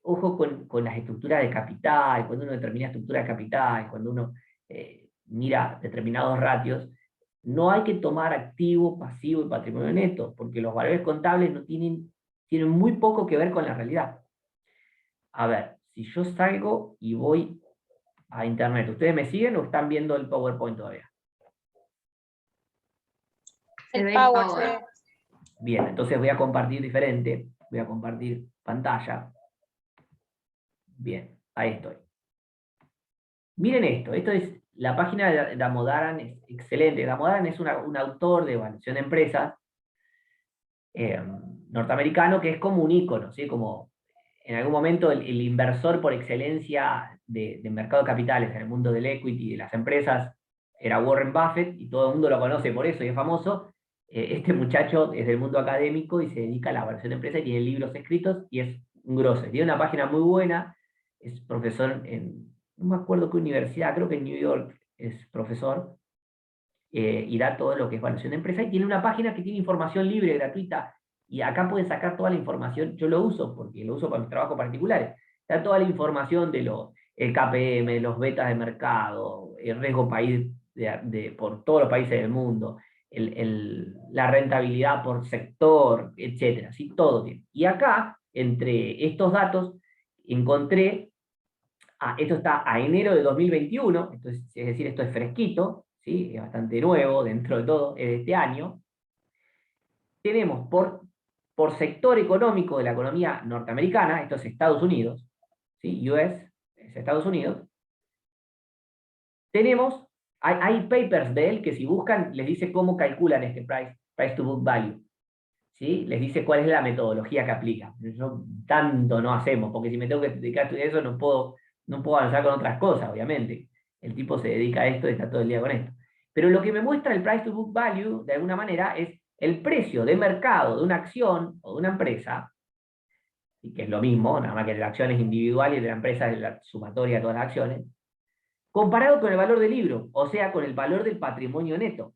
ojo con las estructuras de capital, cuando uno determina estructura de capital, cuando uno mira determinados ratios, no hay que tomar activo, pasivo y patrimonio neto, porque los valores contables no tienen muy poco que ver con la realidad. A ver, si yo salgo y voy a internet, ¿ustedes me siguen o están viendo el PowerPoint todavía? Se ve El el Power, Power. Bien, entonces voy a compartir diferente, voy a compartir pantalla. Bien, ahí estoy. Miren esto es la página de Damodaran, es excelente. Damodaran es un autor de evaluación de empresas norteamericano que es como un ícono, ¿sí? Como en algún momento el inversor por excelencia de mercado de capitales en el mundo del equity, de las empresas, era Warren Buffett, y todo el mundo lo conoce por eso y es famoso. Este muchacho es del mundo académico y se dedica a la evaluación de empresas y tiene libros escritos y es un grosso. Tiene una página muy buena, es profesor no me acuerdo qué universidad, creo que en New York es profesor, y da todo lo que es evaluación de empresa, y tiene una página que tiene información libre, gratuita, y acá pueden sacar toda la información. Yo lo uso porque lo uso para mis trabajos particulares. Da toda la información de el KPM, los betas de mercado, el riesgo país por todos los países del mundo, la rentabilidad por sector, etcétera, ¿sí? Todo tiene. Y acá, entre estos datos, encontré, esto está a enero de 2021, es decir, esto es fresquito, ¿sí? Es bastante nuevo dentro de todo, es de este año. Tenemos por sector económico de la economía norteamericana, esto es Estados Unidos, ¿sí? US es Estados Unidos. Tenemos, hay papers de él que si buscan les dice cómo calculan este price to book value, ¿sí? Les dice cuál es la metodología que aplica. Yo tanto no hacemos, porque si me tengo que dedicar a estudiar eso no puedo avanzar con otras cosas, obviamente. El tipo se dedica a esto y está todo el día con esto. Pero lo que me muestra el price to book value, de alguna manera, es el precio de mercado de una acción o de una empresa, y que es lo mismo, nada más que la acción es individual y de la empresa es la sumatoria de todas las acciones, comparado con el valor del libro, o sea, con el valor del patrimonio neto.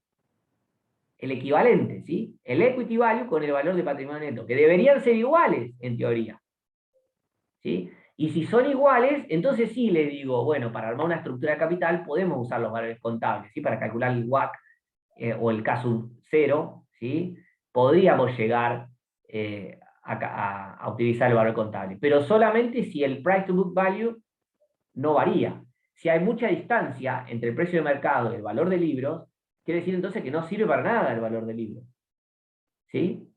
El equivalente, ¿sí? El equity value con el valor de patrimonio neto, que deberían ser iguales, en teoría. ¿Sí? Y si son iguales, entonces sí le digo, bueno, para armar una estructura de capital podemos usar los valores contables, ¿sí? Para calcular el WACC o el caso 0, ¿sí? Podríamos llegar a utilizar el valor contable, pero solamente si el price to book value no varía. Si hay mucha distancia entre el precio de mercado y el valor de libros, quiere decir entonces que no sirve para nada el valor del libro. ¿Sí?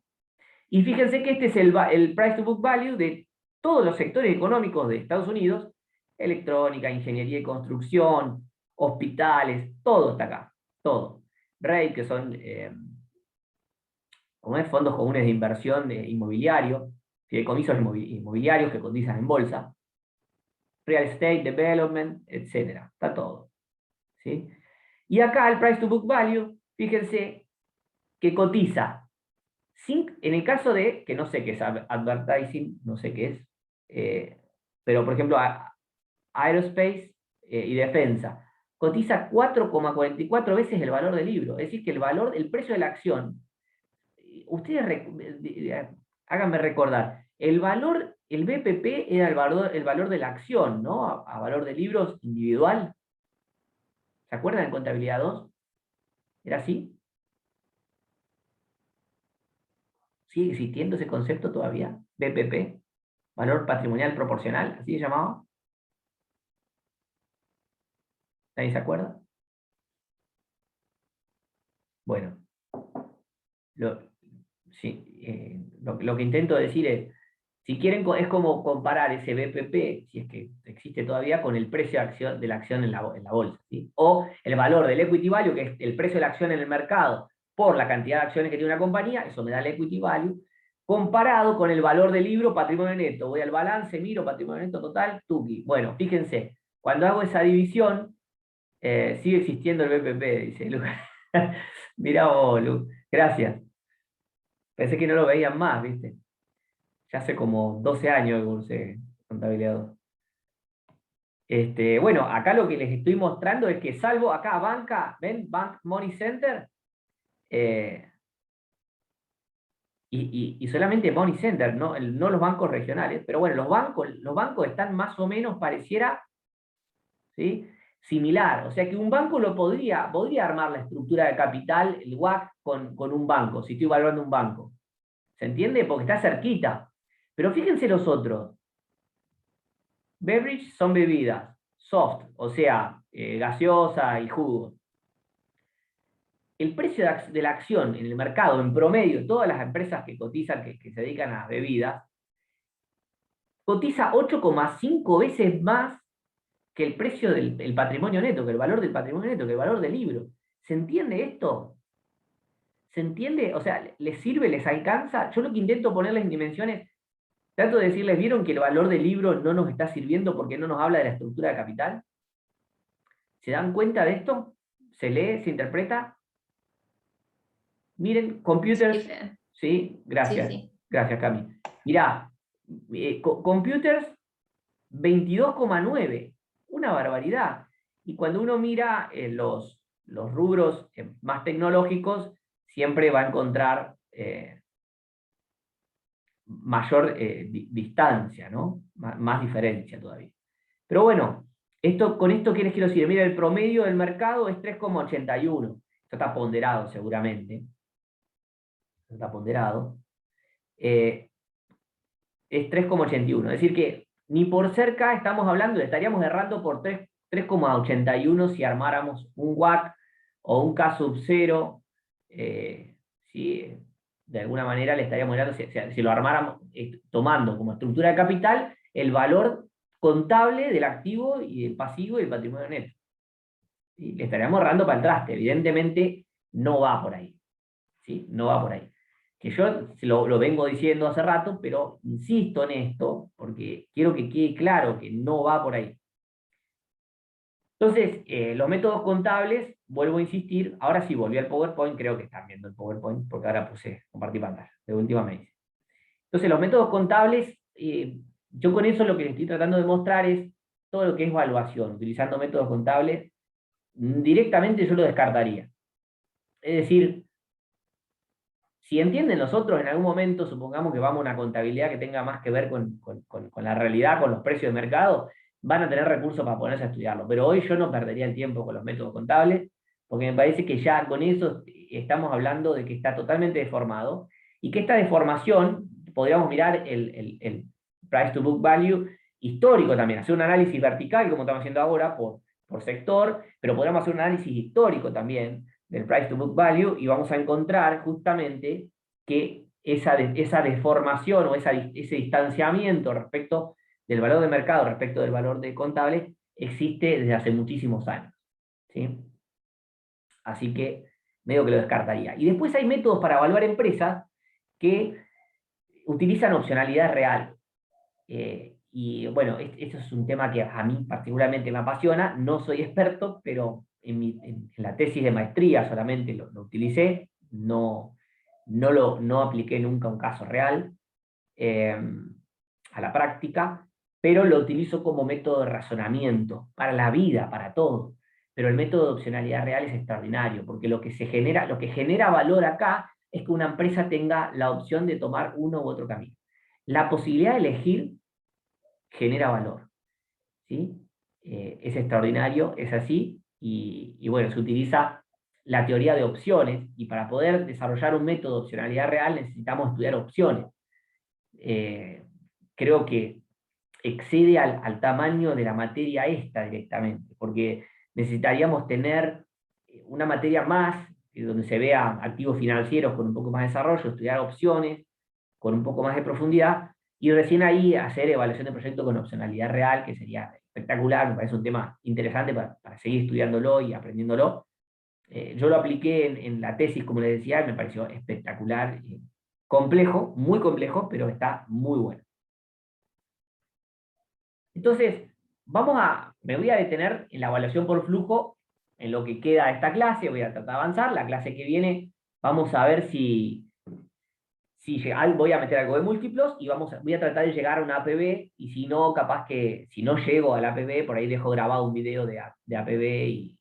Y fíjense que este es el price to book value de todos los sectores económicos de Estados Unidos: electrónica, ingeniería y construcción, hospitales, todo está acá, todo. REIT, que son como es, fondos comunes de inversión inmobiliario, fideicomisos inmobiliarios que cotizan en bolsa, real estate, development, etc. Está todo. ¿Sí? Y acá el price to book value, fíjense que cotiza, en el caso de, que no sé qué es advertising, no sé qué es, pero por ejemplo, aerospace y defensa, cotiza 4,44 veces el valor del libro. Es decir, que el precio de la acción, ustedes háganme recordar, el BPP era el valor de la acción, ¿no? A valor de libros individual. ¿Se acuerdan en contabilidad 2? ¿Era así? ¿Sigue existiendo ese concepto todavía? BPP, Valor patrimonial proporcional, ¿así se llamaba? ¿Nadie se acuerda? Bueno, lo, sí, lo que intento decir es, si quieren, es como comparar ese BPP, si es que existe todavía, con el precio de la acción en la bolsa, ¿sí? O el valor del equity value, que es el precio de la acción en el mercado por la cantidad de acciones que tiene una compañía, eso me da el equity value, comparado con el valor del libro patrimonio neto. Voy al balance, miro patrimonio neto total, tuki. Bueno, fíjense, cuando hago esa división, sigue existiendo el BPP, dice Lucas. Mirá vos, Lu. Gracias. Pensé que no lo veían más, ¿viste? Ya hace como 12 años que cursé contabilidad 2. Bueno, acá lo que les estoy mostrando es que salvo acá banca, ¿ven? Bank Money Center, eh, y solamente Money Center, no los bancos regionales, pero bueno, los bancos están más o menos, pareciera, ¿sí? Similar. O sea que un banco podría armar la estructura de capital, el WACC, con un banco, si estoy evaluando un banco. ¿Se entiende? Porque está cerquita. Pero fíjense los otros. Beverage son bebidas. Soft, o sea, gaseosa y jugo. El precio de la acción en el mercado, en promedio, todas las empresas que cotizan, que se dedican a bebidas, cotiza 8,5 veces más que el precio del patrimonio neto, que el valor del patrimonio neto, que el valor del libro. ¿Se entiende esto? ¿Se entiende? O sea, ¿les sirve? ¿Les alcanza? Yo lo que intento ponerles en dimensiones, trato de decirles, ¿vieron que el valor del libro no nos está sirviendo porque no nos habla de la estructura de capital? ¿Se dan cuenta de esto? ¿Se lee? ¿Se interpreta? Miren, computers, sí, Sí, gracias, sí. gracias Cami. Mirá, computers 22,9, una barbaridad. Y cuando uno mira los rubros más tecnológicos, siempre va a encontrar mayor distancia, ¿no? Más diferencia todavía. Pero bueno, con esto, ¿qué les quiero decir? Mira, el promedio del mercado es 3,81. Esto está ponderado seguramente. Esto está ponderado. Es 3,81. Es decir que ni por cerca estamos hablando, estaríamos errando por 3,81 si armáramos un WACC o un K sub 0. Si de alguna manera le estaríamos dando, si lo armáramos tomando como estructura de capital el valor contable del activo y del pasivo y del patrimonio neto. ¿Sí? Le estaríamos errando para el traste. Evidentemente no va por ahí. ¿Sí? No va por ahí. Que yo lo vengo diciendo hace rato, pero insisto en esto, porque quiero que quede claro que no va por ahí. Entonces, los métodos contables, vuelvo a insistir, ahora sí volví al PowerPoint, creo que están viendo el PowerPoint, porque ahora puse compartir pantalla, de última me dice. Entonces, los métodos contables, yo con eso lo que estoy tratando de mostrar es todo lo que es evaluación, utilizando métodos contables, directamente yo lo descartaría. Es decir, si entienden los otros en algún momento, supongamos que vamos a una contabilidad que tenga más que ver con la realidad, con los precios de mercado, van a tener recursos para ponerse a estudiarlo. Pero hoy yo no perdería el tiempo con los métodos contables, porque me parece que ya con eso estamos hablando de que está totalmente deformado, y que esta deformación, podríamos mirar el price to book value histórico también, hacer un análisis vertical, como estamos haciendo ahora, por sector, pero podríamos hacer un análisis histórico también, del price to book value, y vamos a encontrar justamente que esa deformación o ese distanciamiento respecto del valor de mercado, respecto del valor de contable, existe desde hace muchísimos años. ¿Sí? Así que medio que lo descartaría. Y después hay métodos para evaluar empresas que utilizan opcionalidad real. Y bueno, esto es un tema que a mí particularmente me apasiona, no soy experto, pero en la tesis de maestría solamente lo utilicé, no apliqué nunca un caso real a la práctica, pero lo utilizo como método de razonamiento, para la vida, para todo. Pero el método de opcionalidad real es extraordinario, porque lo que genera valor acá es que una empresa tenga la opción de tomar uno u otro camino. La posibilidad de elegir genera valor. ¿Sí? Es extraordinario, es así, y bueno, se utiliza la teoría de opciones, y para poder desarrollar un método de opcionalidad real necesitamos estudiar opciones, que creo que excede al tamaño de la materia esta directamente, porque necesitaríamos tener una materia más, donde se vean activos financieros con un poco más de desarrollo, estudiar opciones con un poco más de profundidad, y recién ahí hacer evaluación de proyecto con opcionalidad real, que sería espectacular, me parece un tema interesante para seguir estudiándolo y aprendiéndolo. Yo lo apliqué en la tesis, como les decía, y me pareció espectacular, complejo, muy complejo, pero está muy bueno. Entonces, me voy a detener en la evaluación por flujo en lo que queda de esta clase, voy a tratar de avanzar. La clase que viene vamos a ver si voy a meter algo de múltiplos y voy a tratar de llegar a una APB, y si no, capaz que si no llego a la APB, por ahí dejo grabado un video de APB,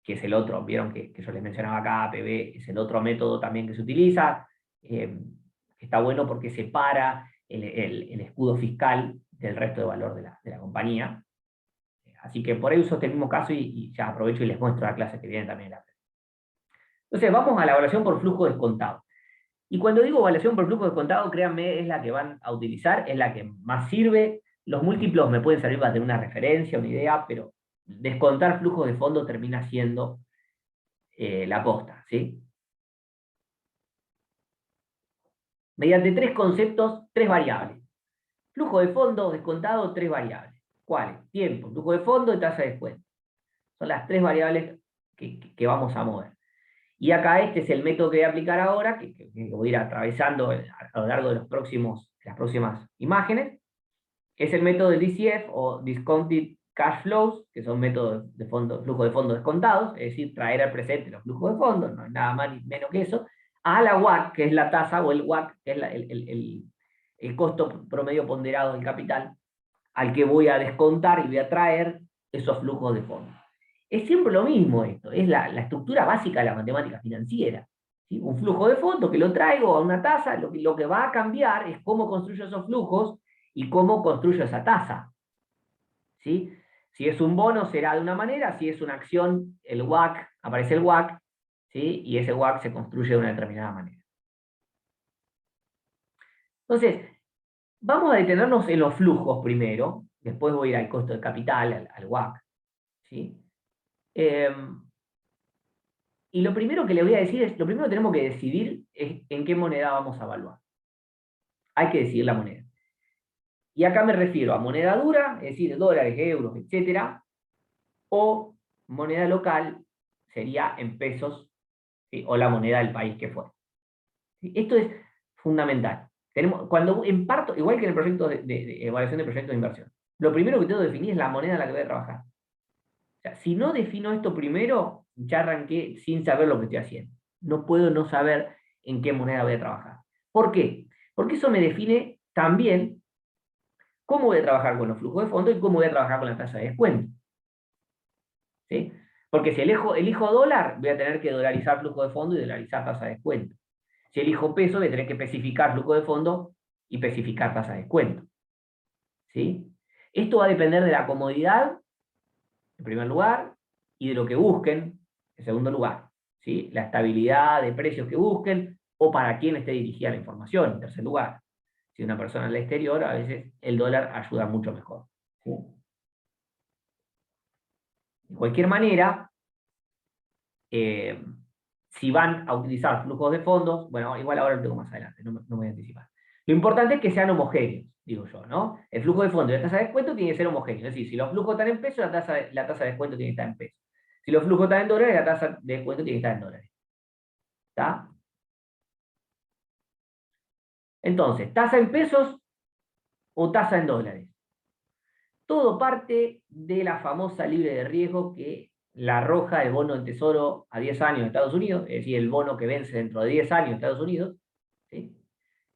que es el otro, vieron que yo les mencionaba acá, APB es el otro método también que se utiliza, está bueno porque separa el escudo fiscal del resto de valor de la compañía. Así que por ahí uso este mismo caso y ya aprovecho y les muestro la clase que viene también. Entonces vamos a la evaluación por flujo descontado. Y cuando digo evaluación por flujo descontado, créanme, es la que van a utilizar, es la que más sirve. Los múltiplos me pueden servir para tener una referencia, una idea, pero descontar flujos de fondo termina siendo la posta, ¿sí? Mediante tres conceptos, tres variables. Flujo de fondo descontado, tres variables. ¿Cuáles? Tiempo, flujo de fondo y tasa de descuento. Son las tres variables que vamos a mover. Y acá este es el método que voy a aplicar ahora, que voy a ir atravesando a lo largo de las próximas imágenes. Es el método del DCF o Discounted Cash Flows, que son métodos de flujo de fondo descontados, es decir, traer al presente los flujos de fondo, no es nada más ni menos que eso, a la WACC, que es la tasa, o el WACC, que es el costo promedio ponderado del capital, al que voy a descontar y voy a traer esos flujos de fondo. Es siempre lo mismo esto, es la estructura básica de la matemática financiera. ¿Sí? Un flujo de fondo que lo traigo a una tasa, lo que va a cambiar es cómo construyo esos flujos y cómo construyo esa tasa. ¿Sí? Si es un bono será de una manera, si es una acción, el WACC, aparece el WACC, ¿sí? Y ese WACC se construye de una determinada manera. Entonces, vamos a detenernos en los flujos primero, después voy a ir al costo de capital, al WACC. ¿Sí? Y lo primero que le voy a decir es, lo primero que tenemos que decidir es en qué moneda vamos a evaluar. Hay que decidir la moneda. Y acá me refiero a moneda dura, es decir, dólares, euros, etcétera, o moneda local, sería en pesos, ¿sí? O la moneda del país que fuera. ¿Sí? Esto es fundamental. Cuando parto, igual que en el proyecto de evaluación de proyectos de inversión, lo primero que tengo que definir es la moneda en la que voy a trabajar. O sea, si no defino esto primero, ya arranqué sin saber lo que estoy haciendo. No puedo no saber en qué moneda voy a trabajar. ¿Por qué? Porque eso me define también cómo voy a trabajar con los flujos de fondo y cómo voy a trabajar con la tasa de descuento. ¿Sí? Porque si elijo dólar, voy a tener que dolarizar flujo de fondo y dolarizar tasa de descuento. Si elijo peso, voy a tener que especificar flujo de fondo y especificar tasa de descuento. ¿Sí? Esto va a depender de la comodidad, en primer lugar, y de lo que busquen, en segundo lugar. ¿Sí? La estabilidad de precios que busquen, o para quién esté dirigida la información, en tercer lugar. Si una persona en el exterior, a veces el dólar ayuda mucho mejor. ¿Sí? De cualquier manera, si van a utilizar flujos de fondos, bueno, igual ahora lo tengo más adelante, no me voy a anticipar. Lo importante es que sean homogéneos, digo yo, ¿no? El flujo de fondo y la tasa de descuento tiene que ser homogéneo. Es decir, si los flujos están en pesos, la tasa de descuento tiene que estar en pesos. Si los flujos están en dólares, la tasa de descuento tiene que estar en dólares. ¿Está? Entonces, ¿tasa en pesos o tasa en dólares? Todo parte de la famosa libre de riesgo que la arroja el bono del Tesoro a 10 años en Estados Unidos, es decir, el bono que vence dentro de 10 años en Estados Unidos, ¿sí?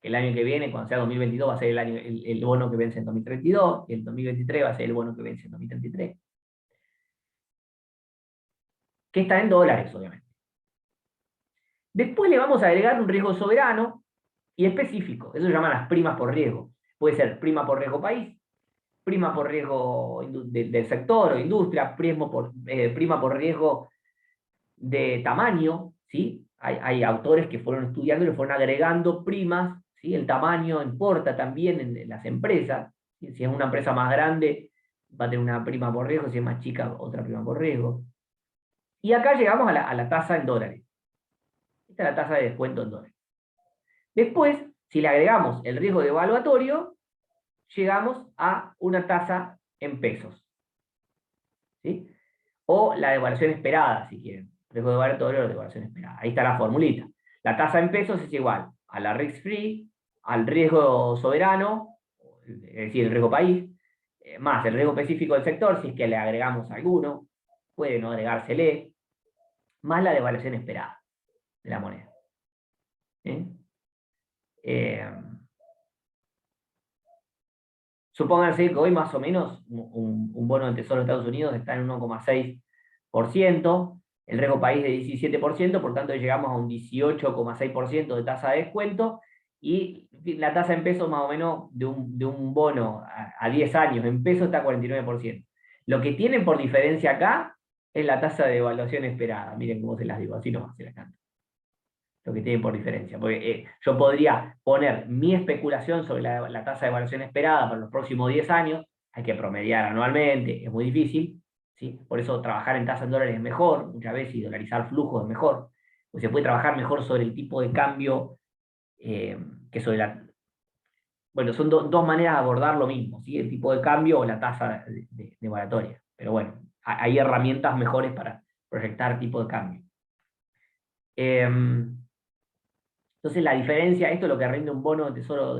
El año que viene, cuando sea 2022, va a ser el bono que vence en 2032, y el 2023 va a ser el bono que vence en 2033. Que está en dólares, obviamente. Después le vamos a agregar un riesgo soberano y específico. Eso se llaman las primas por riesgo. Puede ser prima por riesgo país, prima por riesgo del sector o industria, prima por riesgo de tamaño, ¿sí? Hay autores que fueron estudiando y le fueron agregando primas ¿sí? El tamaño importa también en las empresas. ¿Sí? Si es una empresa más grande, va a tener una prima por riesgo, si es más chica, otra prima por riesgo. Y acá llegamos a la tasa en dólares. Esta es la tasa de descuento en dólares. Después, si le agregamos el riesgo devaluatorio, llegamos a una tasa en pesos. ¿Sí? O la devaluación esperada, si quieren. Riesgo devaluatorio o devaluación esperada. Ahí está la formulita. La tasa en pesos es igual a la risk-free, al riesgo soberano, es decir, el riesgo país, más el riesgo específico del sector, si es que le agregamos alguno, puede no agregársele, más la devaluación esperada de la moneda. ¿Sí? Supónganse que hoy más o menos un bono del Tesoro de Estados Unidos está en 1,6%, el riesgo país de 17%, por tanto llegamos a un 18,6% de tasa de descuento, y la tasa en pesos más o menos de un bono a 10 años en pesos está a 49%. Lo que tienen por diferencia acá es la tasa de evaluación esperada. Miren cómo se las digo, así no se las canto. Lo que tienen por diferencia. Porque yo podría poner mi especulación sobre la tasa de evaluación esperada para los próximos 10 años, hay que promediar anualmente, es muy difícil, ¿sí? Por eso trabajar en tasa en dólares es mejor, muchas veces, y dolarizar flujos es mejor, pues se puede trabajar mejor sobre el tipo de cambio que sobre la... Bueno, son dos maneras de abordar lo mismo, ¿sí? El tipo de cambio o la tasa de evaluatoria. Pero bueno, hay herramientas mejores para proyectar tipo de cambio. Entonces la diferencia, esto es lo que rinde un bono de tesoro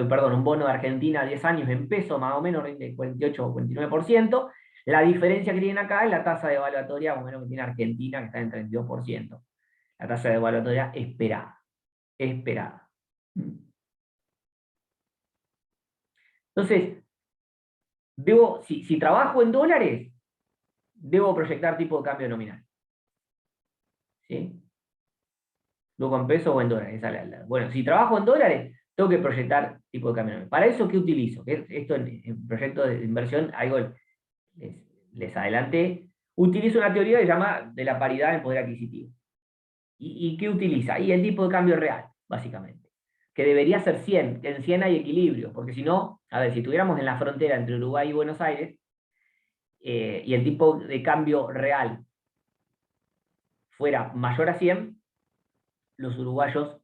perdón, un bono de Argentina a 10 años en peso, más o menos rinde 48 o 49%. La diferencia que tienen acá es la tasa de evaluatoria, más o menos que tiene Argentina, que está en 32%. La tasa de evaluatoria esperada. Esperada. Entonces, si trabajo en dólares, debo proyectar tipo de cambio nominal. ¿Sí? Luego en pesos o en dólares. Bueno, si trabajo en dólares, tengo que proyectar tipo de cambio nominal. ¿Para eso qué utilizo? Esto en proyectos de inversión, algo les adelanté. Utilizo una teoría que se llama de la paridad en poder adquisitivo. ¿Y qué utiliza? Y el tipo de cambio real, básicamente. Que debería ser 100. En 100 hay equilibrio, porque si no, a ver, si estuviéramos en la frontera entre Uruguay y Buenos Aires, y el tipo de cambio real fuera mayor a 100, los uruguayos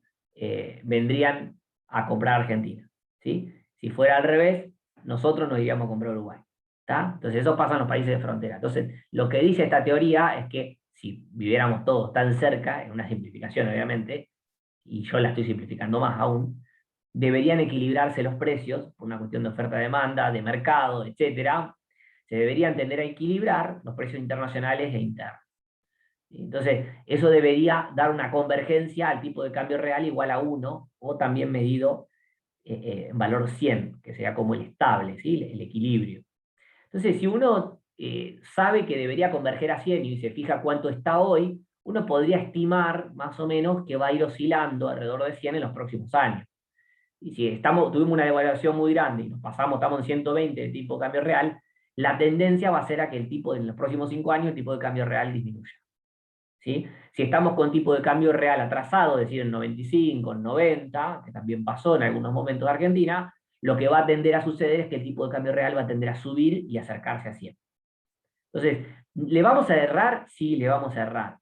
vendrían a comprar a Argentina. ¿Sí? Si fuera al revés, nosotros nos iríamos a comprar a Uruguay. ¿Está? Entonces eso pasa en los países de frontera. Entonces, lo que dice esta teoría es que si viviéramos todos tan cerca, en una simplificación obviamente, y yo la estoy simplificando más aún, deberían equilibrarse los precios por una cuestión de oferta-demanda, de mercado, etcétera. Se deberían tender a equilibrar los precios internacionales e internos. Entonces, eso debería dar una convergencia al tipo de cambio real igual a 1, o también medido en valor 100, que sería como el estable, ¿sí? El equilibrio. Entonces, si uno sabe que debería converger a 100 y se fija cuánto está hoy, uno podría estimar más o menos que va a ir oscilando alrededor de 100 en los próximos años. Y si tuvimos una devaluación muy grande y estamos en 120 de tipo de cambio real, la tendencia va a ser a que en los próximos 5 años el tipo de cambio real disminuya. ¿Sí? Si estamos con tipo de cambio real atrasado, es decir, en 95, en 90, que también pasó en algunos momentos de Argentina, lo que va a tender a suceder es que el tipo de cambio real va a tender a subir y acercarse a 100. Entonces, ¿le vamos a errar? Sí, le vamos a errar,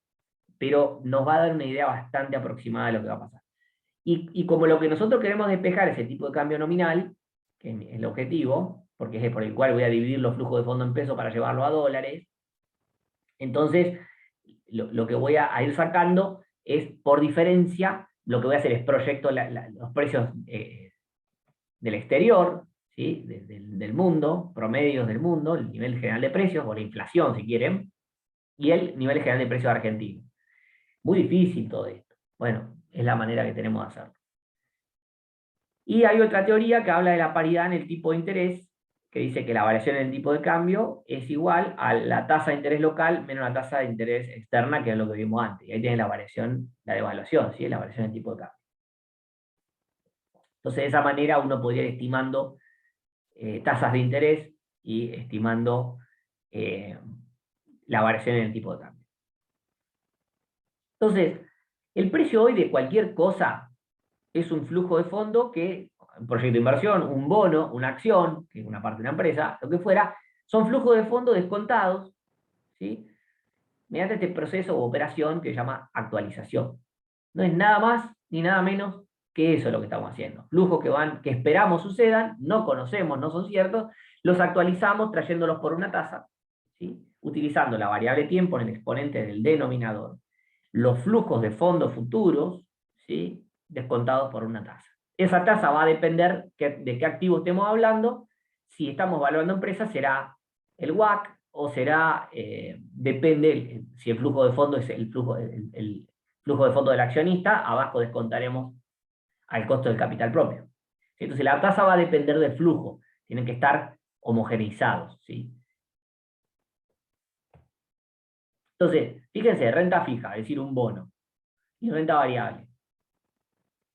pero nos va a dar una idea bastante aproximada de lo que va a pasar. Y como lo que nosotros queremos despejar es el tipo de cambio nominal, que es el objetivo, porque es por el cual voy a dividir los flujos de fondo en pesos para llevarlo a dólares, entonces lo que voy a ir sacando es, por diferencia, lo que voy a hacer es proyecto los precios del exterior, ¿sí? Del mundo, promedios del mundo, el nivel general de precios, o la inflación si quieren, y el nivel general de precios argentino. Muy difícil todo esto. Bueno, es la manera que tenemos de hacerlo. Y hay otra teoría que habla de la paridad en el tipo de interés, que dice que la variación en el tipo de cambio es igual a la tasa de interés local menos la tasa de interés externa, que es lo que vimos antes. Y ahí tiene la variación, la devaluación, ¿sí? La variación del tipo de cambio. Entonces, de esa manera uno podría ir estimando tasas de interés y estimando la variación en el tipo de cambio. Entonces, el precio hoy de cualquier cosa es un flujo de fondo que, un proyecto de inversión, un bono, una acción, que es una parte de una empresa, lo que fuera, son flujos de fondo descontados, ¿sí? Mediante este proceso o operación que se llama actualización. No es nada más ni nada menos que eso lo que estamos haciendo. Flujos que esperamos sucedan, no conocemos, no son ciertos, los actualizamos trayéndolos por una tasa, ¿sí? Utilizando la variable tiempo en el exponente del denominador, los flujos de fondos futuros, ¿sí? Descontados por una tasa. Esa tasa va a depender de qué activo estemos hablando. Si estamos evaluando empresas, será el WACC, o será, depende, si el flujo de fondo es el flujo de fondo del accionista, abajo descontaremos al costo del capital propio. Entonces la tasa va a depender del flujo, tienen que estar homogeneizados, ¿sí? Entonces, fíjense, renta fija, es decir, un bono, y renta variable.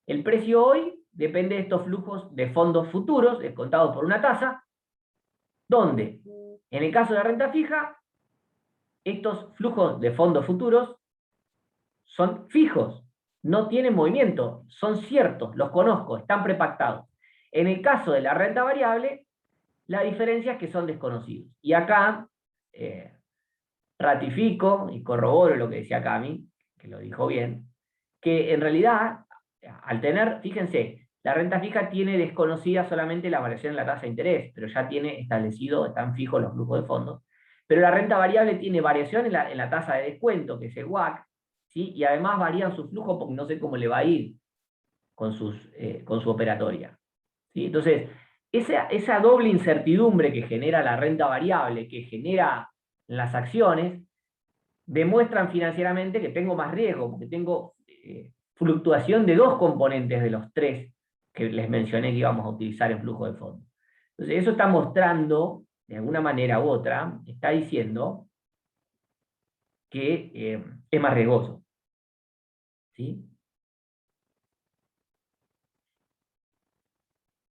El precio hoy depende de estos flujos de fondos futuros, descontados por una tasa, donde, en el caso de la renta fija, estos flujos de fondos futuros son fijos, no tienen movimiento, son ciertos, los conozco, están prepactados. En el caso de la renta variable, la diferencia es que son desconocidos. Y acá ratifico y corroboro lo que decía Cami, que lo dijo bien, que en realidad, al tener, fíjense, la renta fija tiene desconocida solamente la variación en la tasa de interés, pero ya tiene establecido, están fijos los flujos de fondos. Pero la renta variable tiene variación en la tasa de descuento, que es el WACC, ¿sí? Y además varían su flujo porque no sé cómo le va a ir con su operatoria, ¿sí? Entonces, esa doble incertidumbre que genera la renta variable, que genera las acciones, demuestran financieramente que tengo más riesgo, porque tengo fluctuación de dos componentes de los tres que les mencioné que íbamos a utilizar en flujo de fondos. Entonces, eso está mostrando, de alguna manera u otra, está diciendo que es más riesgoso, ¿sí?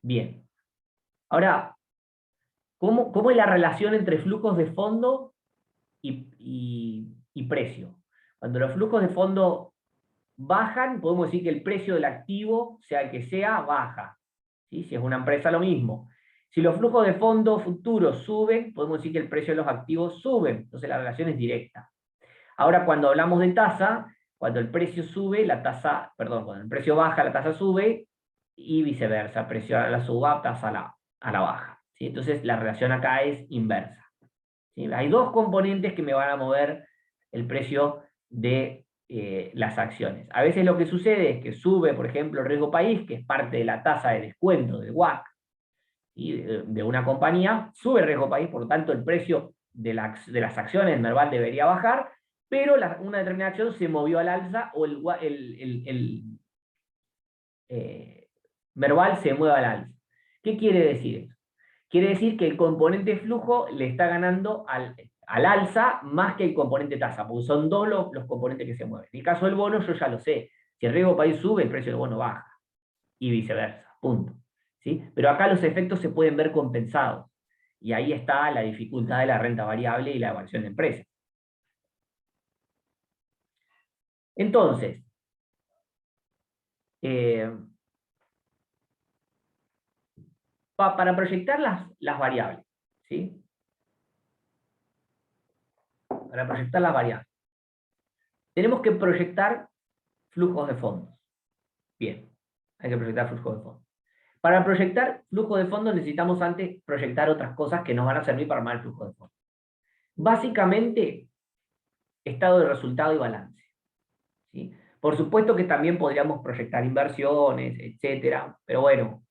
Bien. Ahora, ¿cómo es la relación entre flujos de fondo y precio? Cuando los flujos de fondo bajan, podemos decir que el precio del activo, sea el que sea, baja, ¿sí? Si es una empresa, lo mismo. Si los flujos de fondo futuros suben, podemos decir que el precio de los activos sube. Entonces la relación es directa. Ahora, cuando hablamos de tasa, cuando el precio sube, cuando el precio baja, la tasa sube, y viceversa, precio a la suba, tasa a la baja, ¿sí? Entonces la relación acá es inversa, ¿sí? Hay dos componentes que me van a mover el precio de las acciones. A veces lo que sucede es que sube, por ejemplo, el riesgo país, que es parte de la tasa de descuento del WACC, y de una compañía, sube el riesgo país, por lo tanto el precio de las acciones Merval debería bajar, pero una determinada acción se movió al alza, o Merval se mueve al alza. ¿Qué quiere decir eso? Quiere decir que el componente flujo le está ganando al alza más que el componente tasa, porque son dos los componentes que se mueven. En el caso del bono, yo ya lo sé. Si el riesgo país sube, el precio del bono baja. Y viceversa. Punto. ¿Sí? Pero acá los efectos se pueden ver compensados. Y ahí está la dificultad de la renta variable y la evaluación de empresas. Entonces, para proyectar las variables, ¿sí? Para proyectar las variables, tenemos que proyectar flujos de fondos. Bien, hay que proyectar flujos de fondos. Para proyectar flujo de fondos necesitamos antes proyectar otras cosas que nos van a servir para armar el flujo de fondos. Básicamente, estado de resultado y balance, ¿sí? Por supuesto que también podríamos proyectar inversiones, etcétera, pero bueno,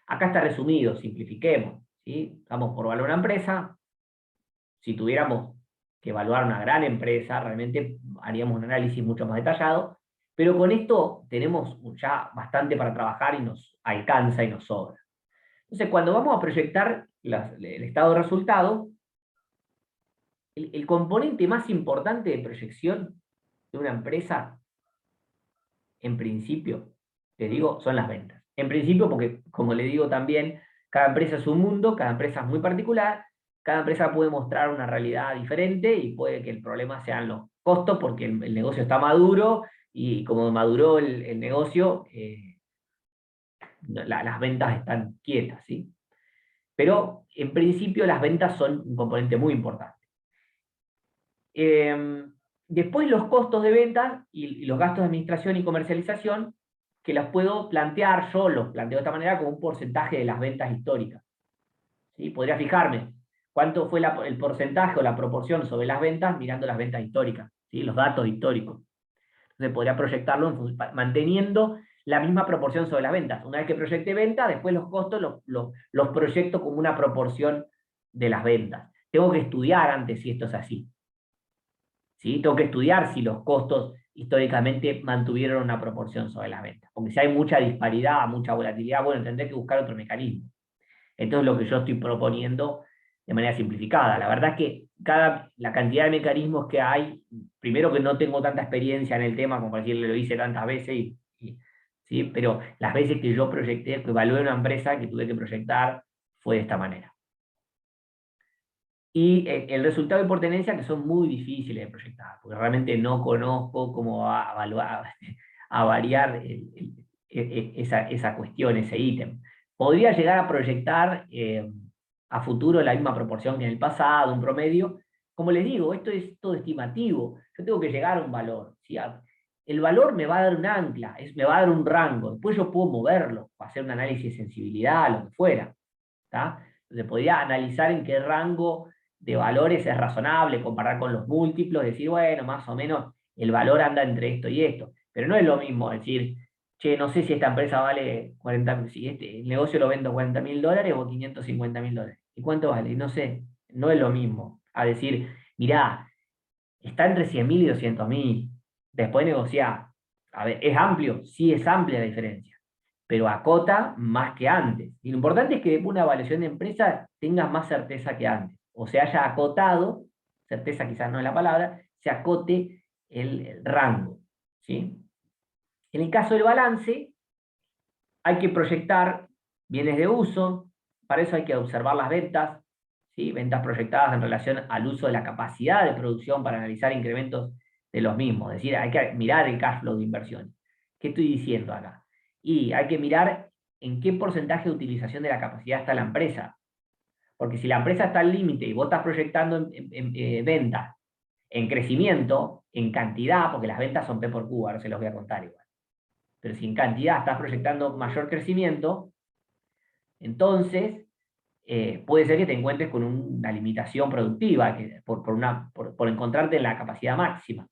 acá está resumido, simplifiquemos, ¿sí? Vamos por evaluar una empresa. Si tuviéramos que evaluar una gran empresa, realmente haríamos un análisis mucho más detallado, pero con esto tenemos ya bastante para trabajar y nos alcanza y nos sobra. Entonces, cuando vamos a proyectar el estado de resultado, el componente más importante de proyección de una empresa, en principio, les digo, son las ventas. En principio, porque, como le digo también, cada empresa es un mundo, cada empresa es muy particular, cada empresa puede mostrar una realidad diferente y puede que el problema sean los costos porque el negocio está maduro y como maduró el negocio, las ventas están quietas, ¿sí? Pero en principio las ventas son un componente muy importante. Después los costos de ventas y los gastos de administración y comercialización, que los puedo plantear, yo los planteo de esta manera como un porcentaje de las ventas históricas. ¿Sí? Podría fijarme cuánto fue el porcentaje o la proporción sobre las ventas mirando las ventas históricas, ¿sí? Los datos históricos. Entonces podría proyectarlo manteniendo la misma proporción sobre las ventas. Una vez que proyecte ventas, después los costos los proyecto como una proporción de las ventas. Tengo que estudiar antes si esto es así. ¿Sí? Tengo que estudiar si los costos históricamente mantuvieron una proporción sobre las ventas. Porque si hay mucha disparidad, mucha volatilidad, bueno, tendré que buscar otro mecanismo. Esto es lo que yo estoy proponiendo de manera simplificada. La verdad es que la cantidad de mecanismos que hay, primero que no tengo tanta experiencia en el tema, como para decirle, lo hice tantas veces, ¿sí? Pero las veces que yo proyecté, que evalué una empresa que tuve que proyectar, fue de esta manera. Y el resultado de por tenencia, que son muy difíciles de proyectar, porque realmente no conozco cómo va a evaluar, a variar esa cuestión, ese ítem. Podría llegar a proyectar a futuro la misma proporción que en el pasado, un promedio. Como les digo, esto es todo estimativo. Yo tengo que llegar a un valor. ¿Sí? El valor me va a dar un ancla, me va a dar un rango. Después yo puedo moverlo, hacer un análisis de sensibilidad, lo que fuera. ¿Tá? Entonces podría analizar en qué rango de valores es razonable, comparar con los múltiplos, decir, bueno, más o menos el valor anda entre esto y esto. Pero no es lo mismo decir, che, no sé si esta empresa vale 40, si el negocio lo vendo $40.000 o $550.000. ¿Y cuánto vale? No sé, no es lo mismo. A decir, mirá, está entre 100.000 y 200.000. Después negociar. A ver, ¿es amplio? Sí, es amplia la diferencia, pero acota más que antes. Y lo importante es que una evaluación de empresa tenga más certeza que antes, o se haya acotado, certeza quizás no es la palabra, se acote el rango. ¿Sí? En el caso del balance, hay que proyectar bienes de uso, para eso hay que observar las ventas, ¿sí? Ventas proyectadas en relación al uso de la capacidad de producción para analizar incrementos de los mismos, es decir, hay que mirar el cash flow de inversión. ¿Qué estoy diciendo acá? Y hay que mirar en qué porcentaje de utilización de la capacidad está la empresa, porque si la empresa está al límite y vos estás proyectando en ventas, en crecimiento, en cantidad, porque las ventas son P por Q, ahora se los voy a contar igual, pero si en cantidad estás proyectando mayor crecimiento, entonces puede ser que te encuentres con una limitación productiva por encontrarte en la capacidad máxima.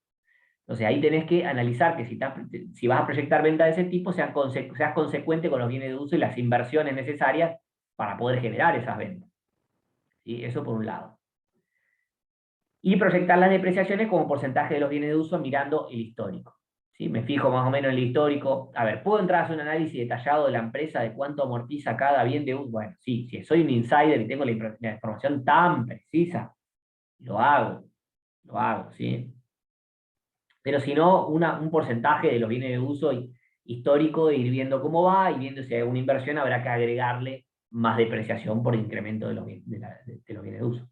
Entonces ahí tenés que analizar que si vas a proyectar venta de ese tipo, seas consecuente con los bienes de uso y las inversiones necesarias para poder generar esas ventas. ¿Sí? Eso por un lado. Y proyectar las depreciaciones como porcentaje de los bienes de uso mirando el histórico. ¿Sí? Me fijo más o menos en el histórico. A ver, ¿puedo entrar a hacer un análisis detallado de la empresa de cuánto amortiza cada bien de uso? Bueno, sí, si soy un insider y tengo la información tan precisa, lo hago, ¿sí? Pero si no, un porcentaje de los bienes de uso histórico, ir viendo cómo va y viendo si hay alguna inversión, habrá que agregarle más depreciación por incremento de los bienes de uso.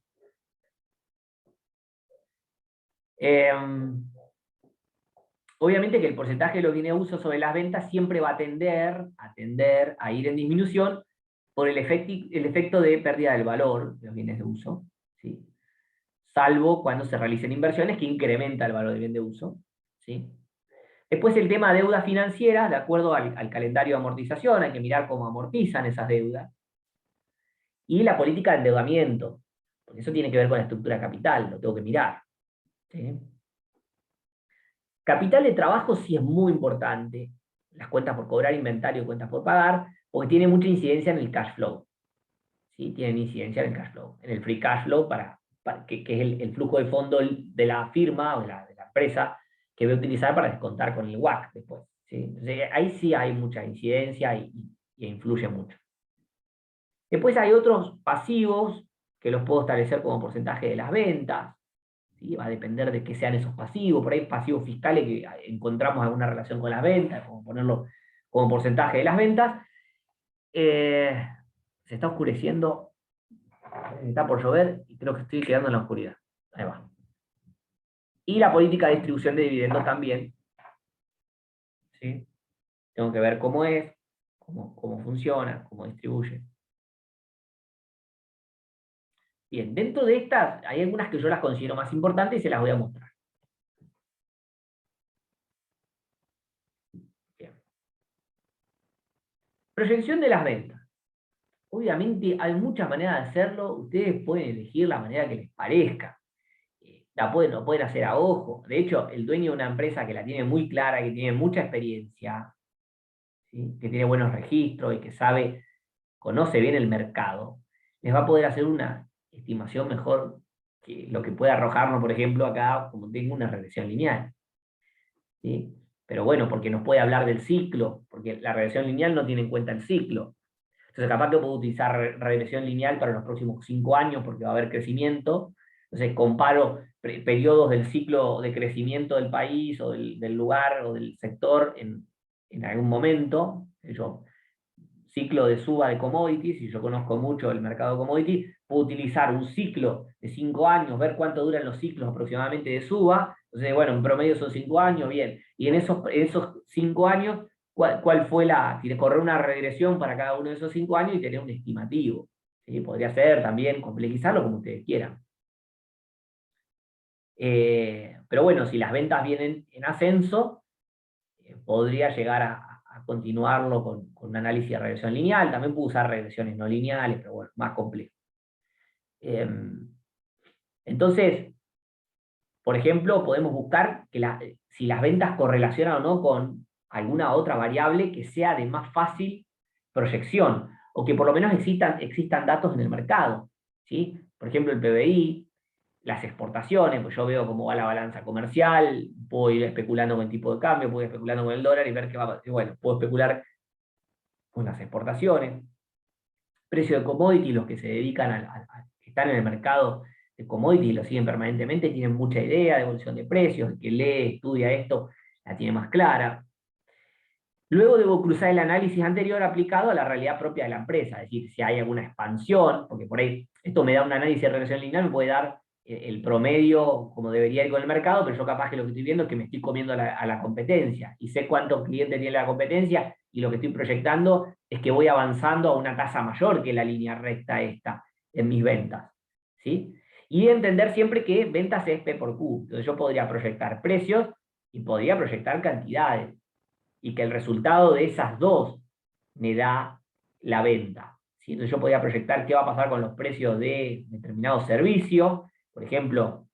Obviamente que el porcentaje de los bienes de uso sobre las ventas siempre va a tender a ir en disminución por el efecto de pérdida del valor de los bienes de uso, ¿sí? Salvo cuando se realicen inversiones que incrementa el valor del bien de uso. ¿Sí? Después el tema de deudas financieras, de acuerdo al calendario de amortización, hay que mirar cómo amortizan esas deudas. Y la política de endeudamiento, porque eso tiene que ver con la estructura capital, lo tengo que mirar. ¿Sí? Capital de trabajo sí es muy importante, las cuentas por cobrar, inventario, cuentas por pagar, porque tiene mucha incidencia en el cash flow. ¿Sí? Tienen incidencia en el cash flow, en el free cash flow, que es el flujo de fondo de la firma o de la empresa que voy a utilizar para descontar con el WACC después. ¿Sí? Entonces, ahí sí hay mucha incidencia y influye mucho. Después hay otros pasivos que los puedo establecer como porcentaje de las ventas. ¿Sí? Va a depender de qué sean esos pasivos. Por ahí pasivos fiscales que encontramos alguna relación con las ventas, como ponerlo como porcentaje de las ventas. Se está oscureciendo, está por llover y creo que estoy quedando en la oscuridad. Ahí va. Y la política de distribución de dividendos también. ¿Sí? Tengo que ver cómo cómo funciona, cómo distribuye. Bien, dentro de estas, hay algunas que yo las considero más importantes y se las voy a mostrar. Bien. Proyección de las ventas. Obviamente hay muchas maneras de hacerlo, ustedes pueden elegir la manera que les parezca. Lo pueden hacer a ojo. De hecho, el dueño de una empresa que la tiene muy clara, que tiene mucha experiencia, ¿sí? Que tiene buenos registros y que conoce bien el mercado, les va a poder hacer una estimación mejor que lo que puede arrojarnos, por ejemplo, acá, como tengo una regresión lineal. ¿Sí? Pero bueno, porque nos puede hablar del ciclo, porque la regresión lineal no tiene en cuenta el ciclo. Entonces, capaz que puedo utilizar regresión lineal para los próximos 5 años, porque va a haber crecimiento. Entonces, comparo periodos del ciclo de crecimiento del país, o del lugar, o del sector en algún momento. Ciclo de suba de commodities, y yo conozco mucho el mercado de commodities, puedo utilizar un ciclo de 5 años, ver cuánto duran los ciclos aproximadamente de suba. Entonces, bueno, en promedio son 5 años, bien. Y en esos 5 años, ¿cuál fue correr una regresión para cada uno de esos 5 años y tener un estimativo? ¿Sí? Podría ser también complejizarlo como ustedes quieran. Pero bueno, si las ventas vienen en ascenso, podría llegar a continuarlo con un análisis de regresión lineal. También puedo usar regresiones no lineales, pero bueno, más complejo. Entonces, por ejemplo, podemos buscar si las ventas correlacionan o no con alguna otra variable que sea de más fácil proyección, o que por lo menos existan datos en el mercado, ¿sí? Por ejemplo, el PBI, las exportaciones, pues yo veo cómo va la balanza comercial, puedo ir especulando con el tipo de cambio, puedo ir especulando con el dólar y ver qué va a pasar. Bueno, puedo especular con las exportaciones, precio de commodity, los que se dedican que están en el mercado de commodity y lo siguen permanentemente, tienen mucha idea de evolución de precios, el que lee, estudia esto, la tiene más clara. Luego debo cruzar el análisis anterior aplicado a la realidad propia de la empresa, es decir, si hay alguna expansión, porque por ahí esto me da un análisis de regresión lineal, me puede dar el promedio como debería ir con el mercado, pero yo capaz que lo que estoy viendo es que me estoy comiendo a la competencia, y sé cuántos clientes tiene la competencia, y lo que estoy proyectando es que voy avanzando a una tasa mayor que la línea recta esta en mis ventas. ¿Sí? Y entender siempre que ventas es P por Q, entonces yo podría proyectar precios y podría proyectar cantidades, y que el resultado de esas dos me da la venta. ¿Sí? Entonces yo podría proyectar qué va a pasar con los precios de determinados servicios. Por ejemplo,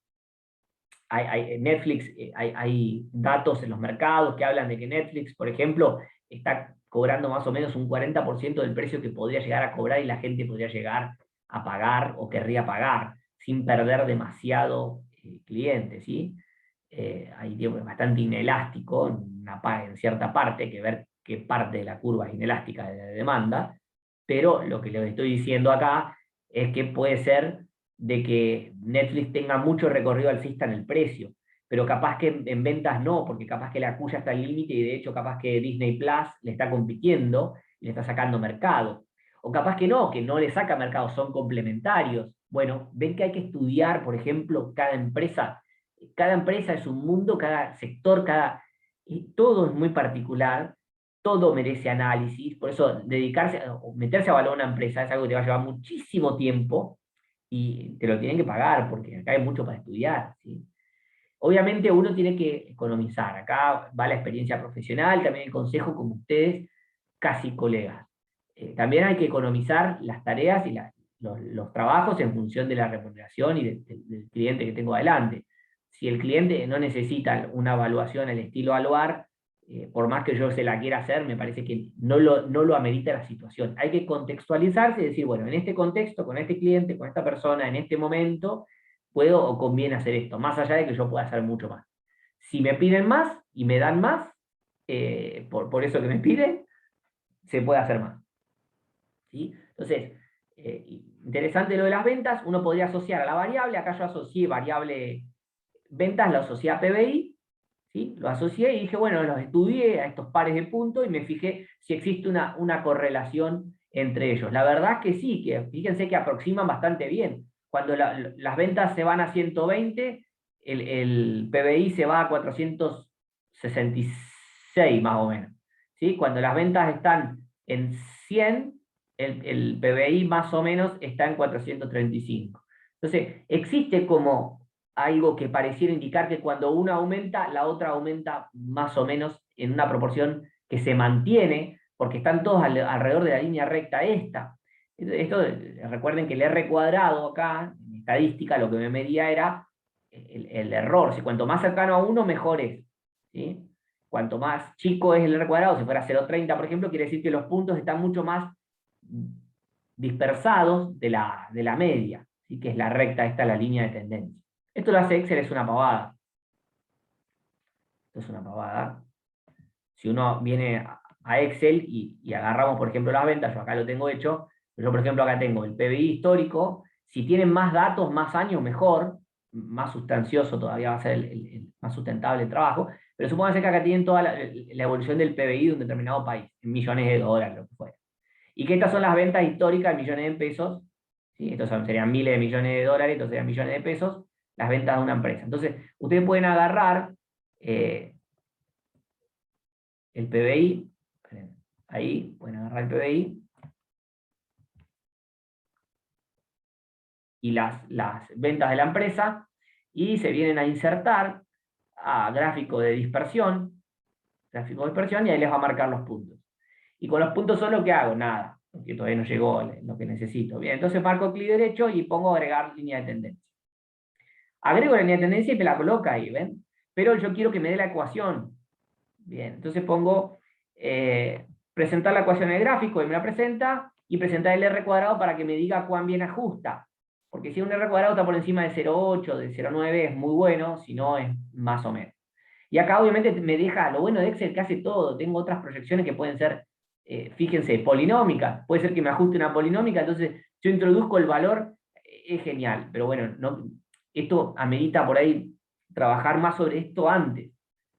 Netflix, hay datos en los mercados que hablan de que Netflix, por ejemplo, está cobrando más o menos un 40% del precio que podría llegar a cobrar y la gente podría llegar a pagar o querría pagar sin perder demasiado cliente, ¿sí? Ahí es bastante inelástico en cierta parte, hay que ver qué parte de la curva es ineelástica de la demanda, pero lo que les estoy diciendo acá es que puede ser de que Netflix tenga mucho recorrido alcista en el precio, pero capaz que en ventas no, porque capaz que la cuya está al límite y de hecho capaz que Disney Plus le está compitiendo y le está sacando mercado. O capaz que no le saca mercado, son complementarios. Bueno, ven que hay que estudiar, por ejemplo, cada empresa es un mundo, cada sector, todo es muy particular, todo merece análisis, por eso dedicarse o meterse a evaluar una empresa es algo que te va a llevar muchísimo tiempo y te lo tienen que pagar porque acá hay mucho para estudiar, ¿sí? Obviamente uno tiene que economizar, acá va la experiencia profesional, también el consejo como ustedes, casi colegas. También hay que economizar las tareas y los trabajos en función de la remuneración y del cliente que tengo adelante. Si el cliente no necesita una evaluación al estilo Aluar, por más que yo se la quiera hacer, me parece que no lo amerita la situación. Hay que contextualizarse y decir, bueno, en este contexto, con este cliente, con esta persona, en este momento, puedo o conviene hacer esto, más allá de que yo pueda hacer mucho más. Si me piden más y me dan más, por eso que me piden, se puede hacer más. ¿Sí? Entonces, interesante lo de las ventas, uno podría asociar a la variable, acá yo asocié variable ventas, la asocié a PBI, ¿sí? Lo asocié y dije, bueno, los estudié a estos pares de puntos y me fijé si existe una correlación entre ellos. La verdad es que sí, que fíjense que aproximan bastante bien. Cuando las ventas se van a 120, el PBI se va a 466 más o menos. ¿Sí? Cuando las ventas están en 100, el PBI más o menos está en 435. Entonces, existe como algo que pareciera indicar que cuando una aumenta, la otra aumenta más o menos en una proporción que se mantiene, porque están todos alrededor de la línea recta esta. Esto, recuerden que el R cuadrado acá, en estadística, lo que me medía era el error. Si cuanto más cercano a 1, mejor es. ¿Sí? Cuanto más chico es el R cuadrado, si fuera 0,30 por ejemplo, quiere decir que los puntos están mucho más dispersados de la media, ¿sí? Que es la recta, esta la línea de tendencia. Esto lo hace Excel, es una pavada. Esto es una pavada. Si uno viene a Excel y agarramos, por ejemplo, las ventas, yo acá lo tengo hecho, yo, por ejemplo, acá tengo el PBI histórico, si tienen más datos, más años, mejor, más sustancioso todavía va a ser el más sustentable el trabajo, pero supónganse que acá tienen toda la evolución del PBI de un determinado país, en millones de dólares, lo que fuera. Y que estas son las ventas históricas en millones de pesos, ¿sí? Estos serían miles de millones de dólares, estos serían millones de pesos, las ventas de una empresa. Entonces, ustedes pueden agarrar el PBI, ahí, pueden agarrar el PBI, y las ventas de la empresa, y se vienen a insertar a gráfico de dispersión, y ahí les va a marcar los puntos. Y con los puntos solo, ¿qué hago? Nada, porque todavía no llegó lo que necesito. Bien, entonces marco clic derecho y pongo agregar línea de tendencia. Agrego la línea de tendencia y me la coloca ahí, ¿ven? Pero yo quiero que me dé la ecuación. Bien, entonces pongo presentar la ecuación en el gráfico y me la presenta, y presentar el R cuadrado para que me diga cuán bien ajusta. Porque si un R cuadrado está por encima de 0,8, de 0,9 es muy bueno, si no es más o menos. Y acá obviamente me deja, lo bueno de Excel que hace todo, tengo otras proyecciones que pueden ser, fíjense, polinómicas, puede ser que me ajuste una polinómica, entonces yo introduzco el valor, es genial, pero bueno, no, esto amerita por ahí trabajar más sobre esto antes,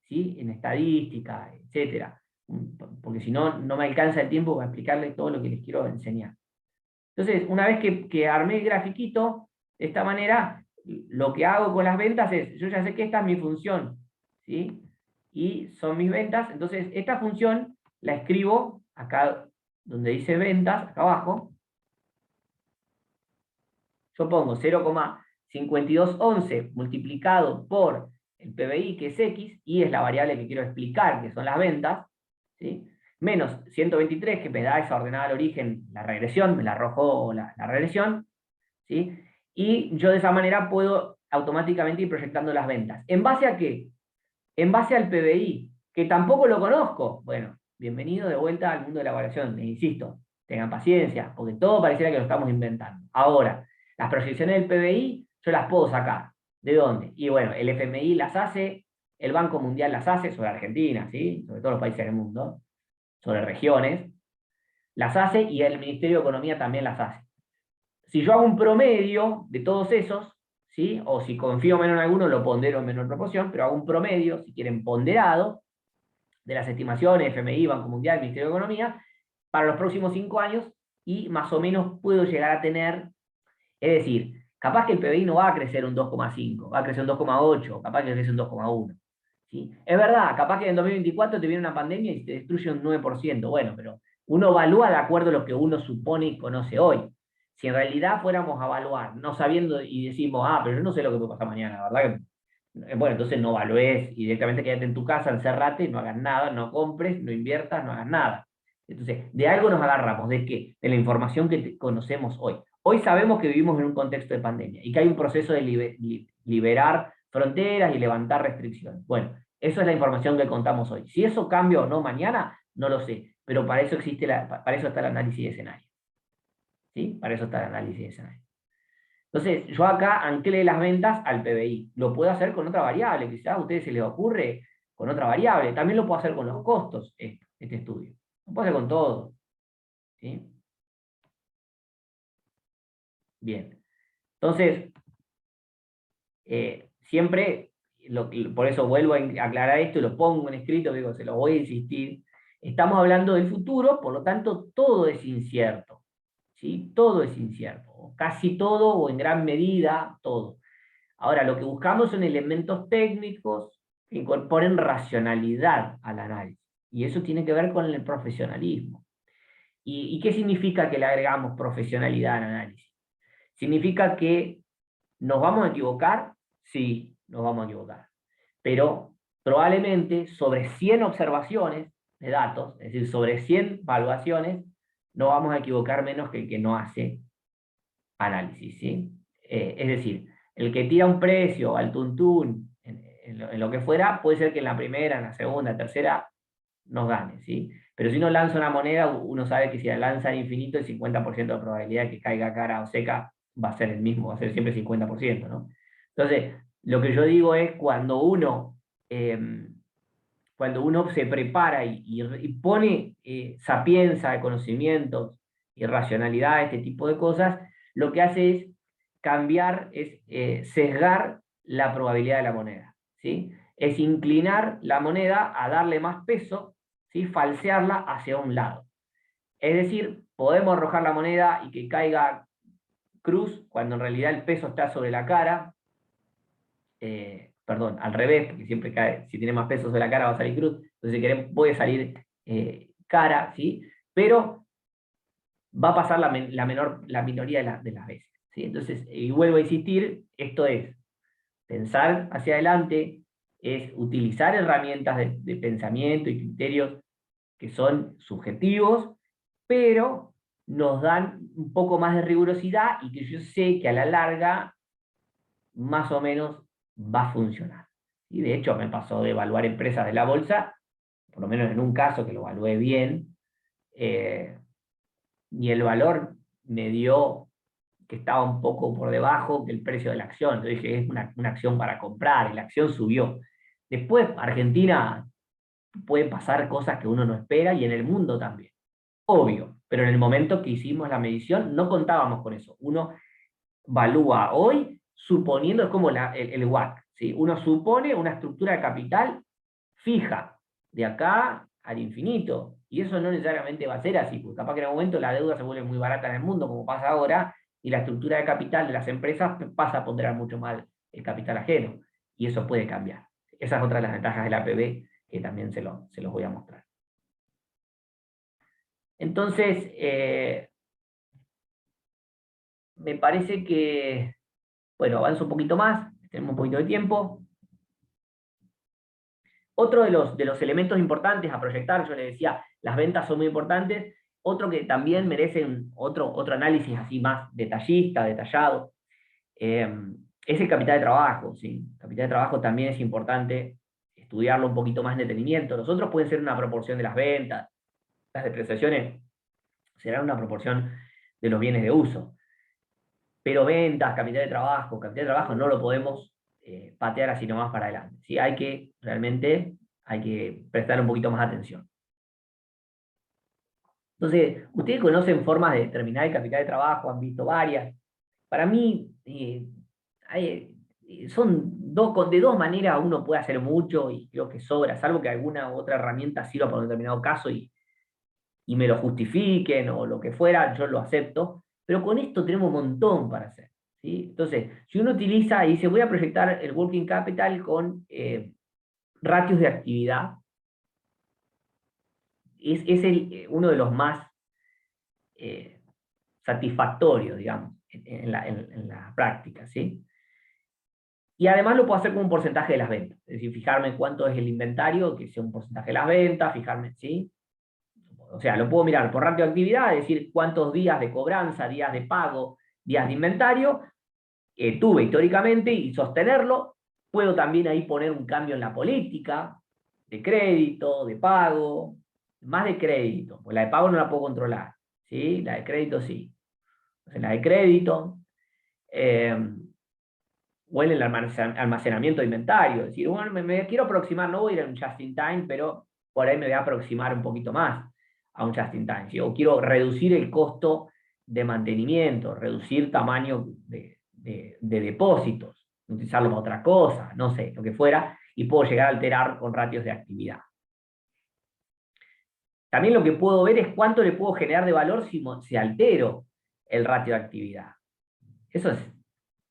¿sí? En estadística, etcétera, porque si no, no me alcanza el tiempo para explicarles todo lo que les quiero enseñar. Entonces, una vez que armé el grafiquito, de esta manera, lo que hago con las ventas es, yo ya sé que esta es mi función, ¿sí? Y son mis ventas, entonces esta función la escribo acá donde dice ventas, acá abajo, yo pongo 0,5211 multiplicado por el PBI, que es X, y es la variable que quiero explicar, que son las ventas, ¿sí? Menos 123, que me da esa ordenada al origen, la regresión, me la arrojó la regresión, ¿sí? Y yo de esa manera puedo automáticamente ir proyectando las ventas. ¿En base a qué? En base al PBI, que tampoco lo conozco. Bueno, bienvenido de vuelta al mundo de la evaluación, les insisto, tengan paciencia, porque todo pareciera que lo estamos inventando. Ahora, las proyecciones del PBI yo las puedo sacar. ¿De dónde? Y bueno, el FMI las hace, el Banco Mundial las hace sobre Argentina, ¿sí? Sobre todos los países del mundo, sobre regiones, las hace, y el Ministerio de Economía también las hace. Si yo hago un promedio de todos esos, ¿sí? O si confío menos en alguno, lo pondero en menor proporción, pero hago un promedio, si quieren, ponderado, de las estimaciones, FMI, Banco Mundial, Ministerio de Economía, para los próximos 5 años, y más o menos puedo llegar a tener, es decir, capaz que el PBI no va a crecer un 2,5, va a crecer un 2,8, capaz que crece un 2,1. ¿Sí? Es verdad, capaz que en 2024 te viene una pandemia y te destruye un 9%, bueno, pero uno evalúa de acuerdo a lo que uno supone y conoce hoy. Si en realidad fuéramos a evaluar, no sabiendo y decimos, pero yo no sé lo que puede pasar mañana, ¿verdad? Bueno, entonces no evalúes y directamente quédate en tu casa, encerrate, no hagas nada, no compres, no inviertas, no hagas nada. Entonces, de algo nos agarramos, ¿de qué? De la información que conocemos hoy. Hoy sabemos que vivimos en un contexto de pandemia y que hay un proceso de liberar fronteras y levantar restricciones. Bueno, eso es la información que contamos hoy. Si eso cambia o no mañana, no lo sé, pero para eso para eso está el análisis de escenario. ¿Sí? Para eso está el análisis de escenario. Entonces, yo acá anclé las ventas al PBI. Lo puedo hacer con otra variable, quizás a ustedes se les ocurre con otra variable. También lo puedo hacer con los costos, este estudio. Lo puedo hacer con todo. ¿Sí? Bien. Entonces, siempre, por eso vuelvo a aclarar esto y lo pongo en escrito, digo, se lo voy a insistir. Estamos hablando del futuro, por lo tanto, todo es incierto. ¿Sí? Todo es incierto. Casi todo, o en gran medida, todo. Ahora, lo que buscamos son elementos técnicos que incorporen racionalidad al análisis. Y eso tiene que ver con el profesionalismo. ¿Y qué significa que le agregamos profesionalidad al análisis? ¿Significa que nos vamos a equivocar? Sí, nos vamos a equivocar. Pero probablemente sobre 100 observaciones de datos, es decir, sobre 100 evaluaciones, no vamos a equivocar menos que el que no hace análisis, ¿sí? Es decir, el que tira un precio al tuntún, en lo que fuera, puede ser que en la primera, en la segunda, tercera, nos gane, ¿sí? Pero si uno lanza una moneda, uno sabe que si la lanza al infinito, el 50% de probabilidad de que caiga cara o seca va a ser el mismo, va a ser siempre 50%, ¿no? Entonces, lo que yo digo es cuando uno se prepara y pone sapienza, conocimientos y racionalidad a este tipo de cosas, lo que hace es cambiar, es sesgar la probabilidad de la moneda, ¿sí? Es inclinar la moneda a darle más peso, ¿sí? Falsearla hacia un lado. Es decir, podemos arrojar la moneda y que caiga cruz cuando en realidad el peso está sobre la cara, perdón, al revés, porque siempre cae, si tiene más peso sobre la cara va a salir cruz, entonces si queremos, puede salir cara, ¿sí? Pero va a pasar la minoría de las veces, ¿sí? Entonces, y vuelvo a insistir, esto es pensar hacia adelante, es utilizar herramientas de pensamiento y criterios que son subjetivos, pero nos dan un poco más de rigurosidad y que yo sé que a la larga más o menos va a funcionar. Y de hecho me pasó de evaluar empresas de la bolsa, por lo menos en un caso que lo evalué bien, y el valor me dio que estaba un poco por debajo que el precio de la acción. Entonces dije, es una acción para comprar, y la acción subió. Después, Argentina puede pasar cosas que uno no espera y en el mundo también. Obvio, pero en el momento que hicimos la medición no contábamos con eso. Uno valúa hoy suponiendo, es como el WACC, ¿sí? Uno supone una estructura de capital fija, de acá al infinito, y eso no necesariamente va a ser así, porque capaz que en algún momento la deuda se vuelve muy barata en el mundo, como pasa ahora, y la estructura de capital de las empresas pasa a ponderar mucho más el capital ajeno, y eso puede cambiar. Esa es otra de las ventajas de la APB, que también se los voy a mostrar. Entonces, me parece que, bueno, avanzo un poquito más, tenemos un poquito de tiempo. Otro de los elementos importantes a proyectar, yo les decía, las ventas son muy importantes. Otro que también merecen otro análisis así más detallista, detallado, es el capital de trabajo, ¿sí? El capital de trabajo también es importante estudiarlo un poquito más en detenimiento. Los otros pueden ser una proporción de las ventas, las depreciaciones serán una proporción de los bienes de uso. Pero ventas, capital de trabajo no lo podemos patear así nomás para adelante, ¿sí? Realmente hay que prestar un poquito más atención. Entonces, ustedes conocen formas de determinar el capital de trabajo, han visto varias. Para mí, de dos maneras uno puede hacer mucho y creo que sobra, salvo que alguna otra herramienta sirva para un determinado caso y me lo justifiquen o lo que fuera, yo lo acepto, pero con esto tenemos un montón para hacer, ¿sí? Entonces, si uno utiliza y dice, voy a proyectar el working capital con ratios de actividad, es uno de los más satisfactorios, digamos, en la práctica, ¿sí? Y además lo puedo hacer con un porcentaje de las ventas, es decir, fijarme cuánto es el inventario, que sea un porcentaje de las ventas, fijarme, ¿sí? O sea, lo puedo mirar por ratio de actividad, es decir, cuántos días de cobranza, días de pago, días de inventario tuve históricamente y sostenerlo. Puedo también ahí poner un cambio en la política de crédito, de pago, más de crédito, pues la de pago no la puedo controlar, ¿sí? La de crédito sí. Entonces, la de crédito, o en el almacenamiento de inventario, es decir, bueno, me quiero aproximar, no voy a ir a un just in time, pero por ahí me voy a aproximar un poquito más a un just in time, ¿sí? O quiero reducir el costo de mantenimiento, reducir tamaño de depósitos, utilizarlo para otra cosa, no sé, lo que fuera, y puedo llegar a alterar con ratios de actividad. También lo que puedo ver es cuánto le puedo generar de valor si altero el ratio de actividad. Eso es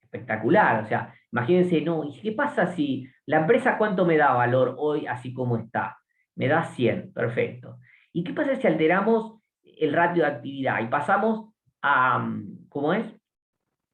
espectacular, o sea, imagínense, no, ¿y qué pasa si la empresa cuánto me da valor hoy así como está? Me da 100, perfecto. ¿Y qué pasa si alteramos el ratio de actividad y pasamos a, ¿cómo es?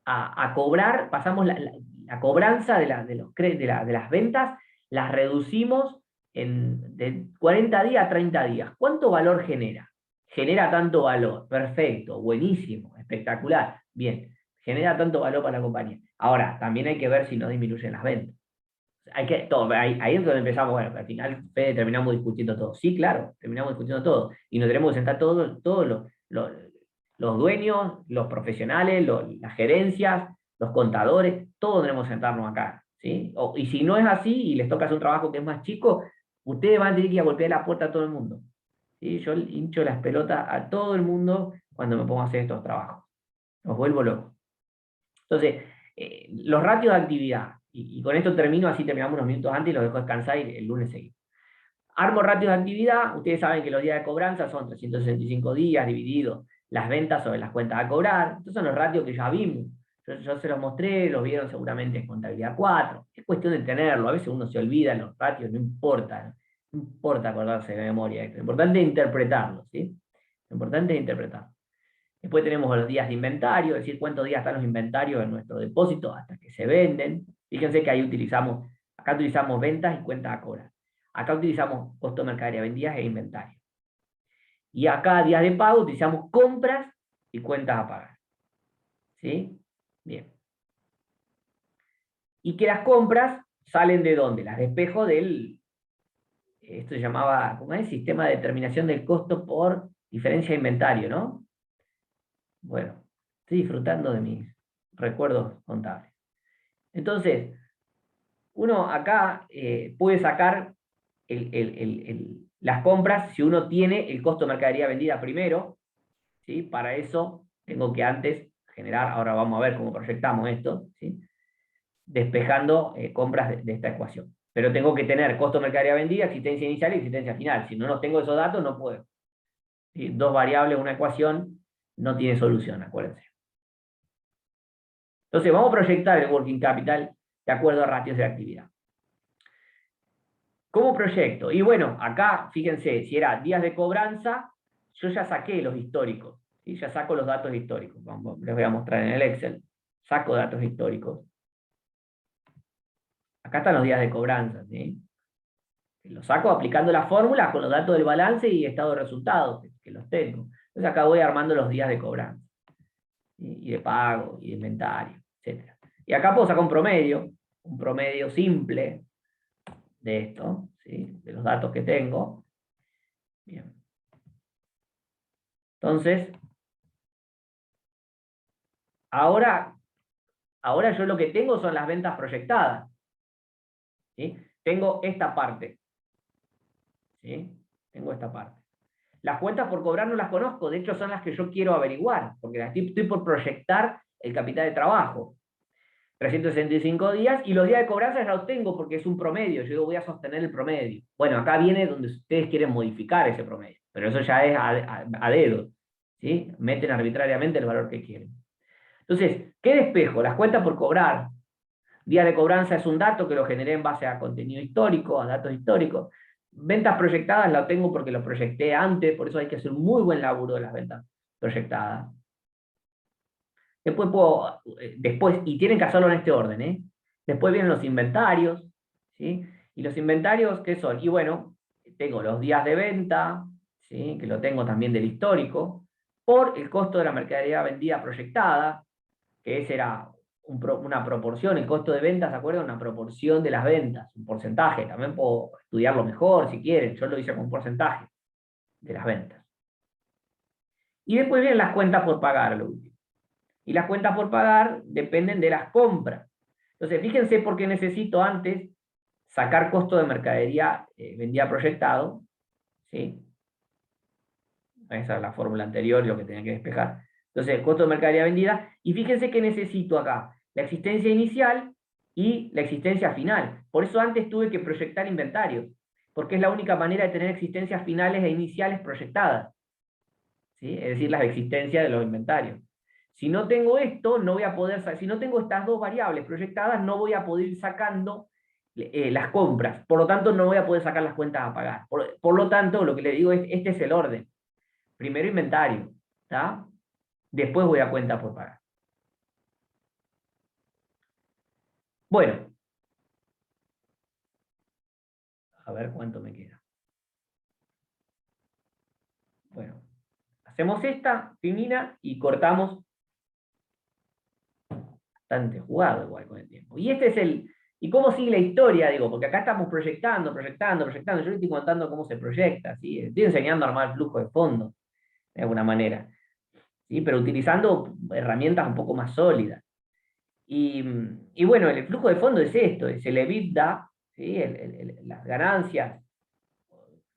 A cobrar, pasamos la cobranza de las ventas, las reducimos de 40 días a 30 días. ¿Cuánto valor genera? Genera tanto valor. Perfecto, buenísimo, espectacular. Bien, genera tanto valor para la compañía. Ahora, también hay que ver si no disminuyen las ventas. Ahí es donde empezamos, bueno, al final terminamos discutiendo todo. Sí, claro, terminamos discutiendo todo. Y nos tenemos que sentar todos los dueños, los profesionales, las gerencias, los contadores, todos tenemos que sentarnos acá. ¿Sí? Y si no es así y les toca hacer un trabajo que es más chico, ustedes van a tener que ir a golpear la puerta a todo el mundo. ¿Sí? Yo hincho las pelotas a todo el mundo cuando me pongo a hacer estos trabajos. Los vuelvo locos. Entonces, los ratios de actividad, y con esto termino, así terminamos unos minutos antes y los dejo descansar y el lunes seguimos. Armo ratios de actividad, ustedes saben que los días de cobranza son 365 días divididos las ventas sobre las cuentas a cobrar. Estos son los ratios que ya vimos. Yo se los mostré, los vieron seguramente en contabilidad 4. Es cuestión de tenerlo, a veces uno se olvida en los ratios, no importa. No importa acordarse de memoria, lo importante es interpretarlo, ¿sí? Lo importante es interpretarlo. Después tenemos los días de inventario, es decir, cuántos días están los inventarios en nuestro depósito hasta que se venden. Fíjense que ahí acá utilizamos ventas y cuentas a cobrar. Acá utilizamos costo de mercadería vendidas e inventario. Y acá, días de pago, utilizamos compras y cuentas a pagar. ¿Sí? Bien. Y que las compras salen ¿de dónde? Las despejo esto se llamaba, ¿cómo es? Sistema de determinación del costo por diferencia de inventario, ¿no? Bueno, estoy disfrutando de mis recuerdos contables. Entonces, uno acá puede sacar las compras si uno tiene el costo de mercadería vendida primero, ¿sí? Para eso tengo que antes generar, ahora vamos a ver cómo proyectamos esto, ¿sí? Despejando compras de esta ecuación. Pero tengo que tener costo de mercadería vendida, existencia inicial y existencia final. Si no los tengo esos datos, no puedo. ¿Sí? Dos variables, una ecuación, no tiene solución, acuérdense. Entonces, vamos a proyectar el working capital de acuerdo a ratios de actividad. ¿Cómo proyecto? Y bueno, acá, fíjense, si era días de cobranza, yo ya saqué los históricos, ¿sí? Ya saco los datos históricos. Les voy a mostrar en el Excel. Saco datos históricos. Acá están los días de cobranza, ¿sí? Los saco aplicando la fórmula con los datos del balance y estado de resultados, que los tengo. Entonces acá voy armando los días de cobranza, ¿sí? Y de pago, y de inventario, etc. Y acá puedo sacar un promedio simple de esto, ¿sí? De los datos que tengo. Bien. Entonces, ahora yo lo que tengo son las ventas proyectadas. ¿Sí? Tengo esta parte. ¿Sí? Tengo esta parte. Las cuentas por cobrar no las conozco, de hecho son las que yo quiero averiguar, porque estoy por proyectar el capital de trabajo. 365 días, y los días de cobranza ya los tengo porque es un promedio, yo digo voy a sostener el promedio. Bueno, acá viene donde ustedes quieren modificar ese promedio, pero eso ya es a dedo, ¿sí? Meten arbitrariamente el valor que quieren. Entonces, ¿qué despejo? Las cuentas por cobrar. Día de cobranza es un dato que lo generé en base a contenido histórico, a datos históricos. Ventas proyectadas la tengo porque lo proyecté antes, por eso hay que hacer un muy buen laburo de las ventas proyectadas. Después, y tienen que hacerlo en este orden, ¿eh? Después vienen los inventarios, ¿sí? Y los inventarios, ¿qué son? Y bueno, tengo los días de venta, ¿sí? Que lo tengo también del histórico, por el costo de la mercadería vendida proyectada, que ese era una proporción, el costo de ventas, ¿se acuerdan? Una proporción de las ventas, un porcentaje. También puedo estudiarlo mejor si quieren, yo lo hice con un porcentaje de las ventas. Y después vienen las cuentas por pagar, lo último. Y las cuentas por pagar dependen de las compras. Entonces, fíjense por qué necesito antes sacar costo de mercadería vendida proyectado, ¿sí? Esa es la fórmula anterior, lo que tenía que despejar. Entonces, costo de mercadería vendida, y fíjense que necesito acá la existencia inicial y la existencia final. Por eso antes tuve que proyectar inventarios, porque es la única manera de tener existencias finales e iniciales proyectadas, ¿sí? Es decir, la existencia de los inventarios. Si no tengo esto, no voy a poder, si no tengo estas dos variables proyectadas, no voy a poder ir sacando las compras. Por lo tanto, no voy a poder sacar las cuentas a pagar. Por lo tanto, lo que le digo es, este es el orden. primero inventario, ¿está? Después voy a cuenta por pagar. Bueno, a ver cuánto me queda. Bueno, hacemos esta, termina y cortamos. Bastante jugado igual con el tiempo. Y este es el... ¿Y cómo sigue la historia? Digo, porque acá estamos proyectando. Yo estoy contando cómo se proyecta, ¿sí? Estoy enseñando a armar el flujo de fondos, de alguna manera, ¿sí? Pero utilizando herramientas un poco más sólidas. Y bueno, el flujo de fondo es esto, es el EBITDA, ¿sí? Las ganancias.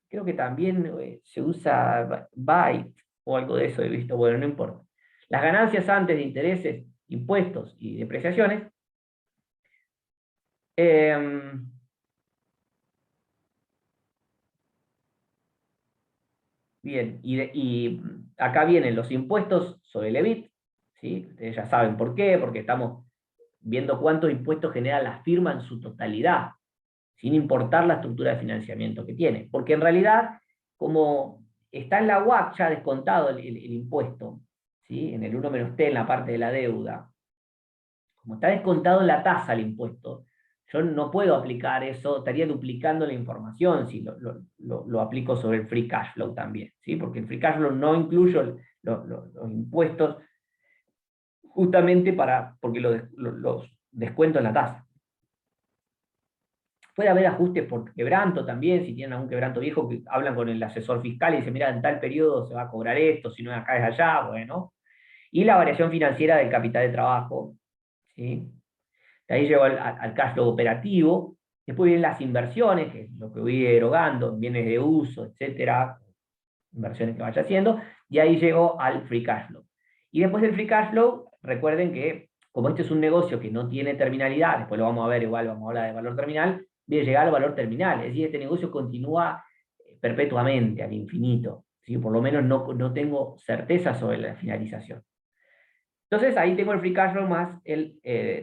Creo que también se usa Byte o algo de eso he visto, bueno, no importa. Las ganancias antes de intereses, impuestos y depreciaciones. Bien, y acá vienen los impuestos sobre el EBIT, ¿sí? Ustedes ya saben por qué, porque estamos viendo cuántos impuestos genera la firma en su totalidad, sin importar la estructura de financiamiento que tiene. Porque en realidad, como está en la UAC ya descontado el impuesto, ¿sí? En el 1-T en la parte de la deuda, como está descontado en la tasa el impuesto, yo no puedo aplicar eso, estaría duplicando la información si lo aplico sobre el free cash flow también, ¿sí? Porque el free cash flow no incluye los impuestos justamente porque los descuento en la tasa. Puede haber ajustes por quebranto también, si tienen algún quebranto viejo, que hablan con el asesor fiscal y dicen, mira, en tal periodo se va a cobrar esto, si no es acá es allá, bueno. Y la variación financiera del capital de trabajo, ¿sí? De ahí llego al cash flow operativo. Después vienen las inversiones, que es lo que voy erogando, bienes de uso, etcétera, inversiones que vaya haciendo, y ahí llego al free cash flow. Y después del free cash flow, recuerden que como este es un negocio que no tiene terminalidad, después lo vamos a ver igual, vamos a hablar de valor terminal, voy a llegar al valor terminal, es decir, este negocio continúa perpetuamente, al infinito, ¿sí? Por lo menos no tengo certeza sobre la finalización. Entonces ahí tengo el free cash flow más el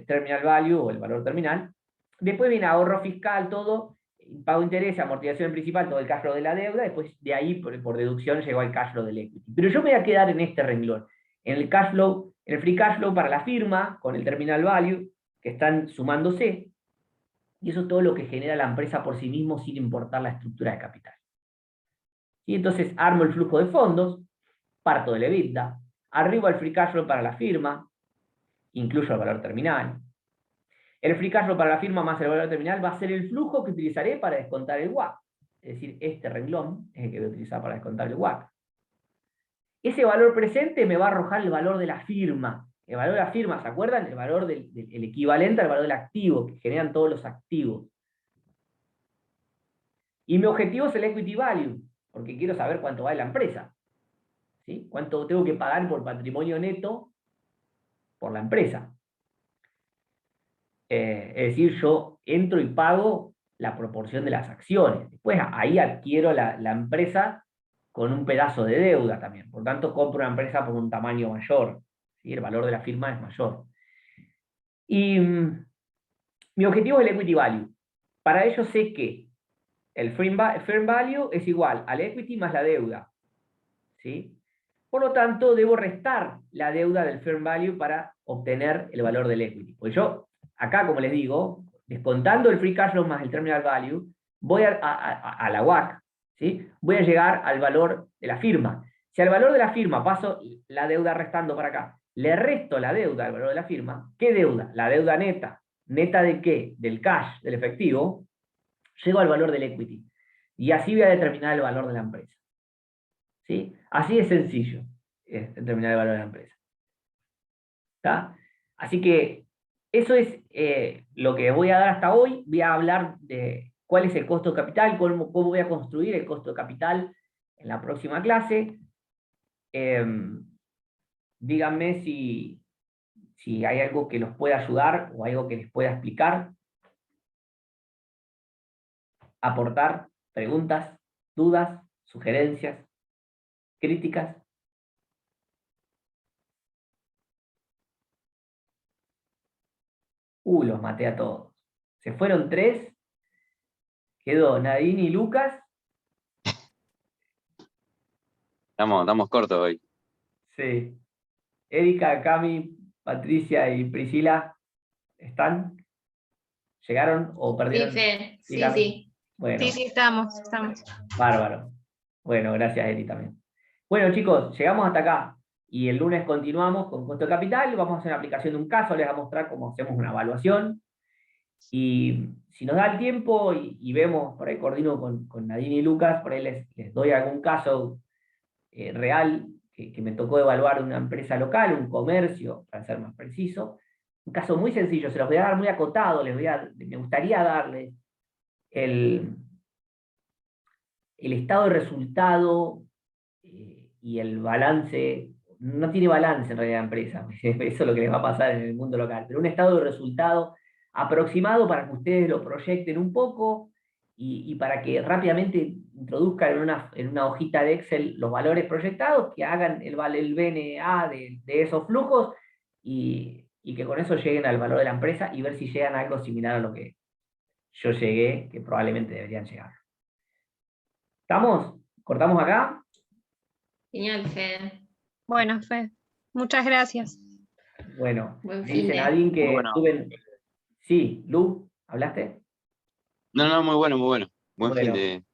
terminal value o el valor terminal. Después viene ahorro fiscal, todo, pago de interés, amortización principal, todo el cash flow de la deuda. Después de ahí, por deducción, llegó al cash flow del equity. Pero yo me voy a quedar en este renglón, en el cash flow, en el free cash flow para la firma, con el terminal value, que están sumándose. Y eso es todo lo que genera la empresa por sí mismo sin importar la estructura de capital. Y entonces armo el flujo de fondos, parto del EBITDA, arriba el free cash flow para la firma, incluyo el valor terminal. El free cash flow para la firma más el valor terminal va a ser el flujo que utilizaré para descontar el WACC. Es decir, este renglón es el que voy a utilizar para descontar el WACC. Ese valor presente me va a arrojar el valor de la firma. El valor de la firma, ¿se acuerdan? El valor del equivalente al valor del activo, que generan todos los activos. Y mi objetivo es el equity value, porque quiero saber cuánto vale la empresa. ¿Sí? Cuánto tengo que pagar por patrimonio neto por la empresa. Es decir, yo entro y pago la proporción de las acciones. Después ahí adquiero la empresa con un pedazo de deuda también. Por tanto, compro una empresa por un tamaño mayor. ¿Sí? El valor de la firma es mayor. Y mi objetivo es el equity value. Para ello sé que el firm value es igual al equity más la deuda. ¿Sí? Por lo tanto, debo restar la deuda del firm value para obtener el valor del equity. Pues yo, acá, como les digo, descontando el free cash flow más el terminal value, voy a la WACC, ¿sí? Voy a llegar al valor de la firma. Si al valor de la firma paso la deuda restando para acá, le resto la deuda al valor de la firma, ¿qué deuda? La deuda neta. ¿Neta de qué? Del cash, del efectivo. Llego al valor del equity. Y así voy a determinar el valor de la empresa. ¿Sí? Así de sencillo es determinar el valor de la empresa. ¿Está? Así que eso es lo que voy a dar hasta hoy. Voy a hablar de cuál es el costo de capital, cómo voy a construir el costo de capital en la próxima clase. Díganme si hay algo que los pueda ayudar o algo que les pueda explicar, aportar preguntas, dudas, sugerencias, críticas. Los maté a todos. Se fueron 3. Quedó Nadine y Lucas. Estamos cortos hoy. Sí. Erika, Cami, Patricia y Priscila, ¿están? ¿Llegaron o Sí, perdieron? Fe, Sí, sí, Cami. sí. Bueno, Sí, estamos. bárbaro. Bueno, gracias, Eri, también. Bueno, chicos, llegamos hasta acá. Y el lunes continuamos con costo de capital. Vamos a hacer una aplicación de un caso, les voy a mostrar cómo hacemos una evaluación. Y si nos da el tiempo y vemos, por ahí coordino con Nadine y Lucas, por ahí les doy algún caso real que me tocó evaluar una empresa local, un comercio, para ser más preciso. Un caso muy sencillo, se los voy a dar muy acotado, me gustaría darles el, el estado de resultado y el balance. No tiene balance en realidad la empresa, eso es lo que les va a pasar en el mundo local, pero un estado de resultado aproximado para que ustedes lo proyecten un poco y para que rápidamente introduzcan en una hojita de Excel los valores proyectados, que hagan el BNA de esos flujos y que con eso lleguen al valor de la empresa y ver si llegan a algo similar a lo que yo llegué, que probablemente deberían llegar. ¿Estamos? ¿Cortamos acá? Genial, Fe. Bueno, Fe, muchas gracias. Bueno, Buen me fin dice de. Nadine Muy que bueno. suben. Sí, Lu, ¿hablaste? No, muy bueno, muy bueno. Buen fin Bueno, de...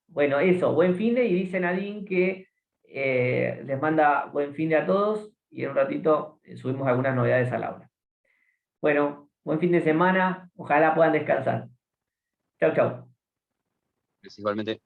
bueno, eso, buen fin de, y dice Nadine que les manda buen fin de a todos, y en un ratito subimos algunas novedades al aula. Bueno, buen fin de semana, ojalá puedan descansar. Chau, chau. Igualmente.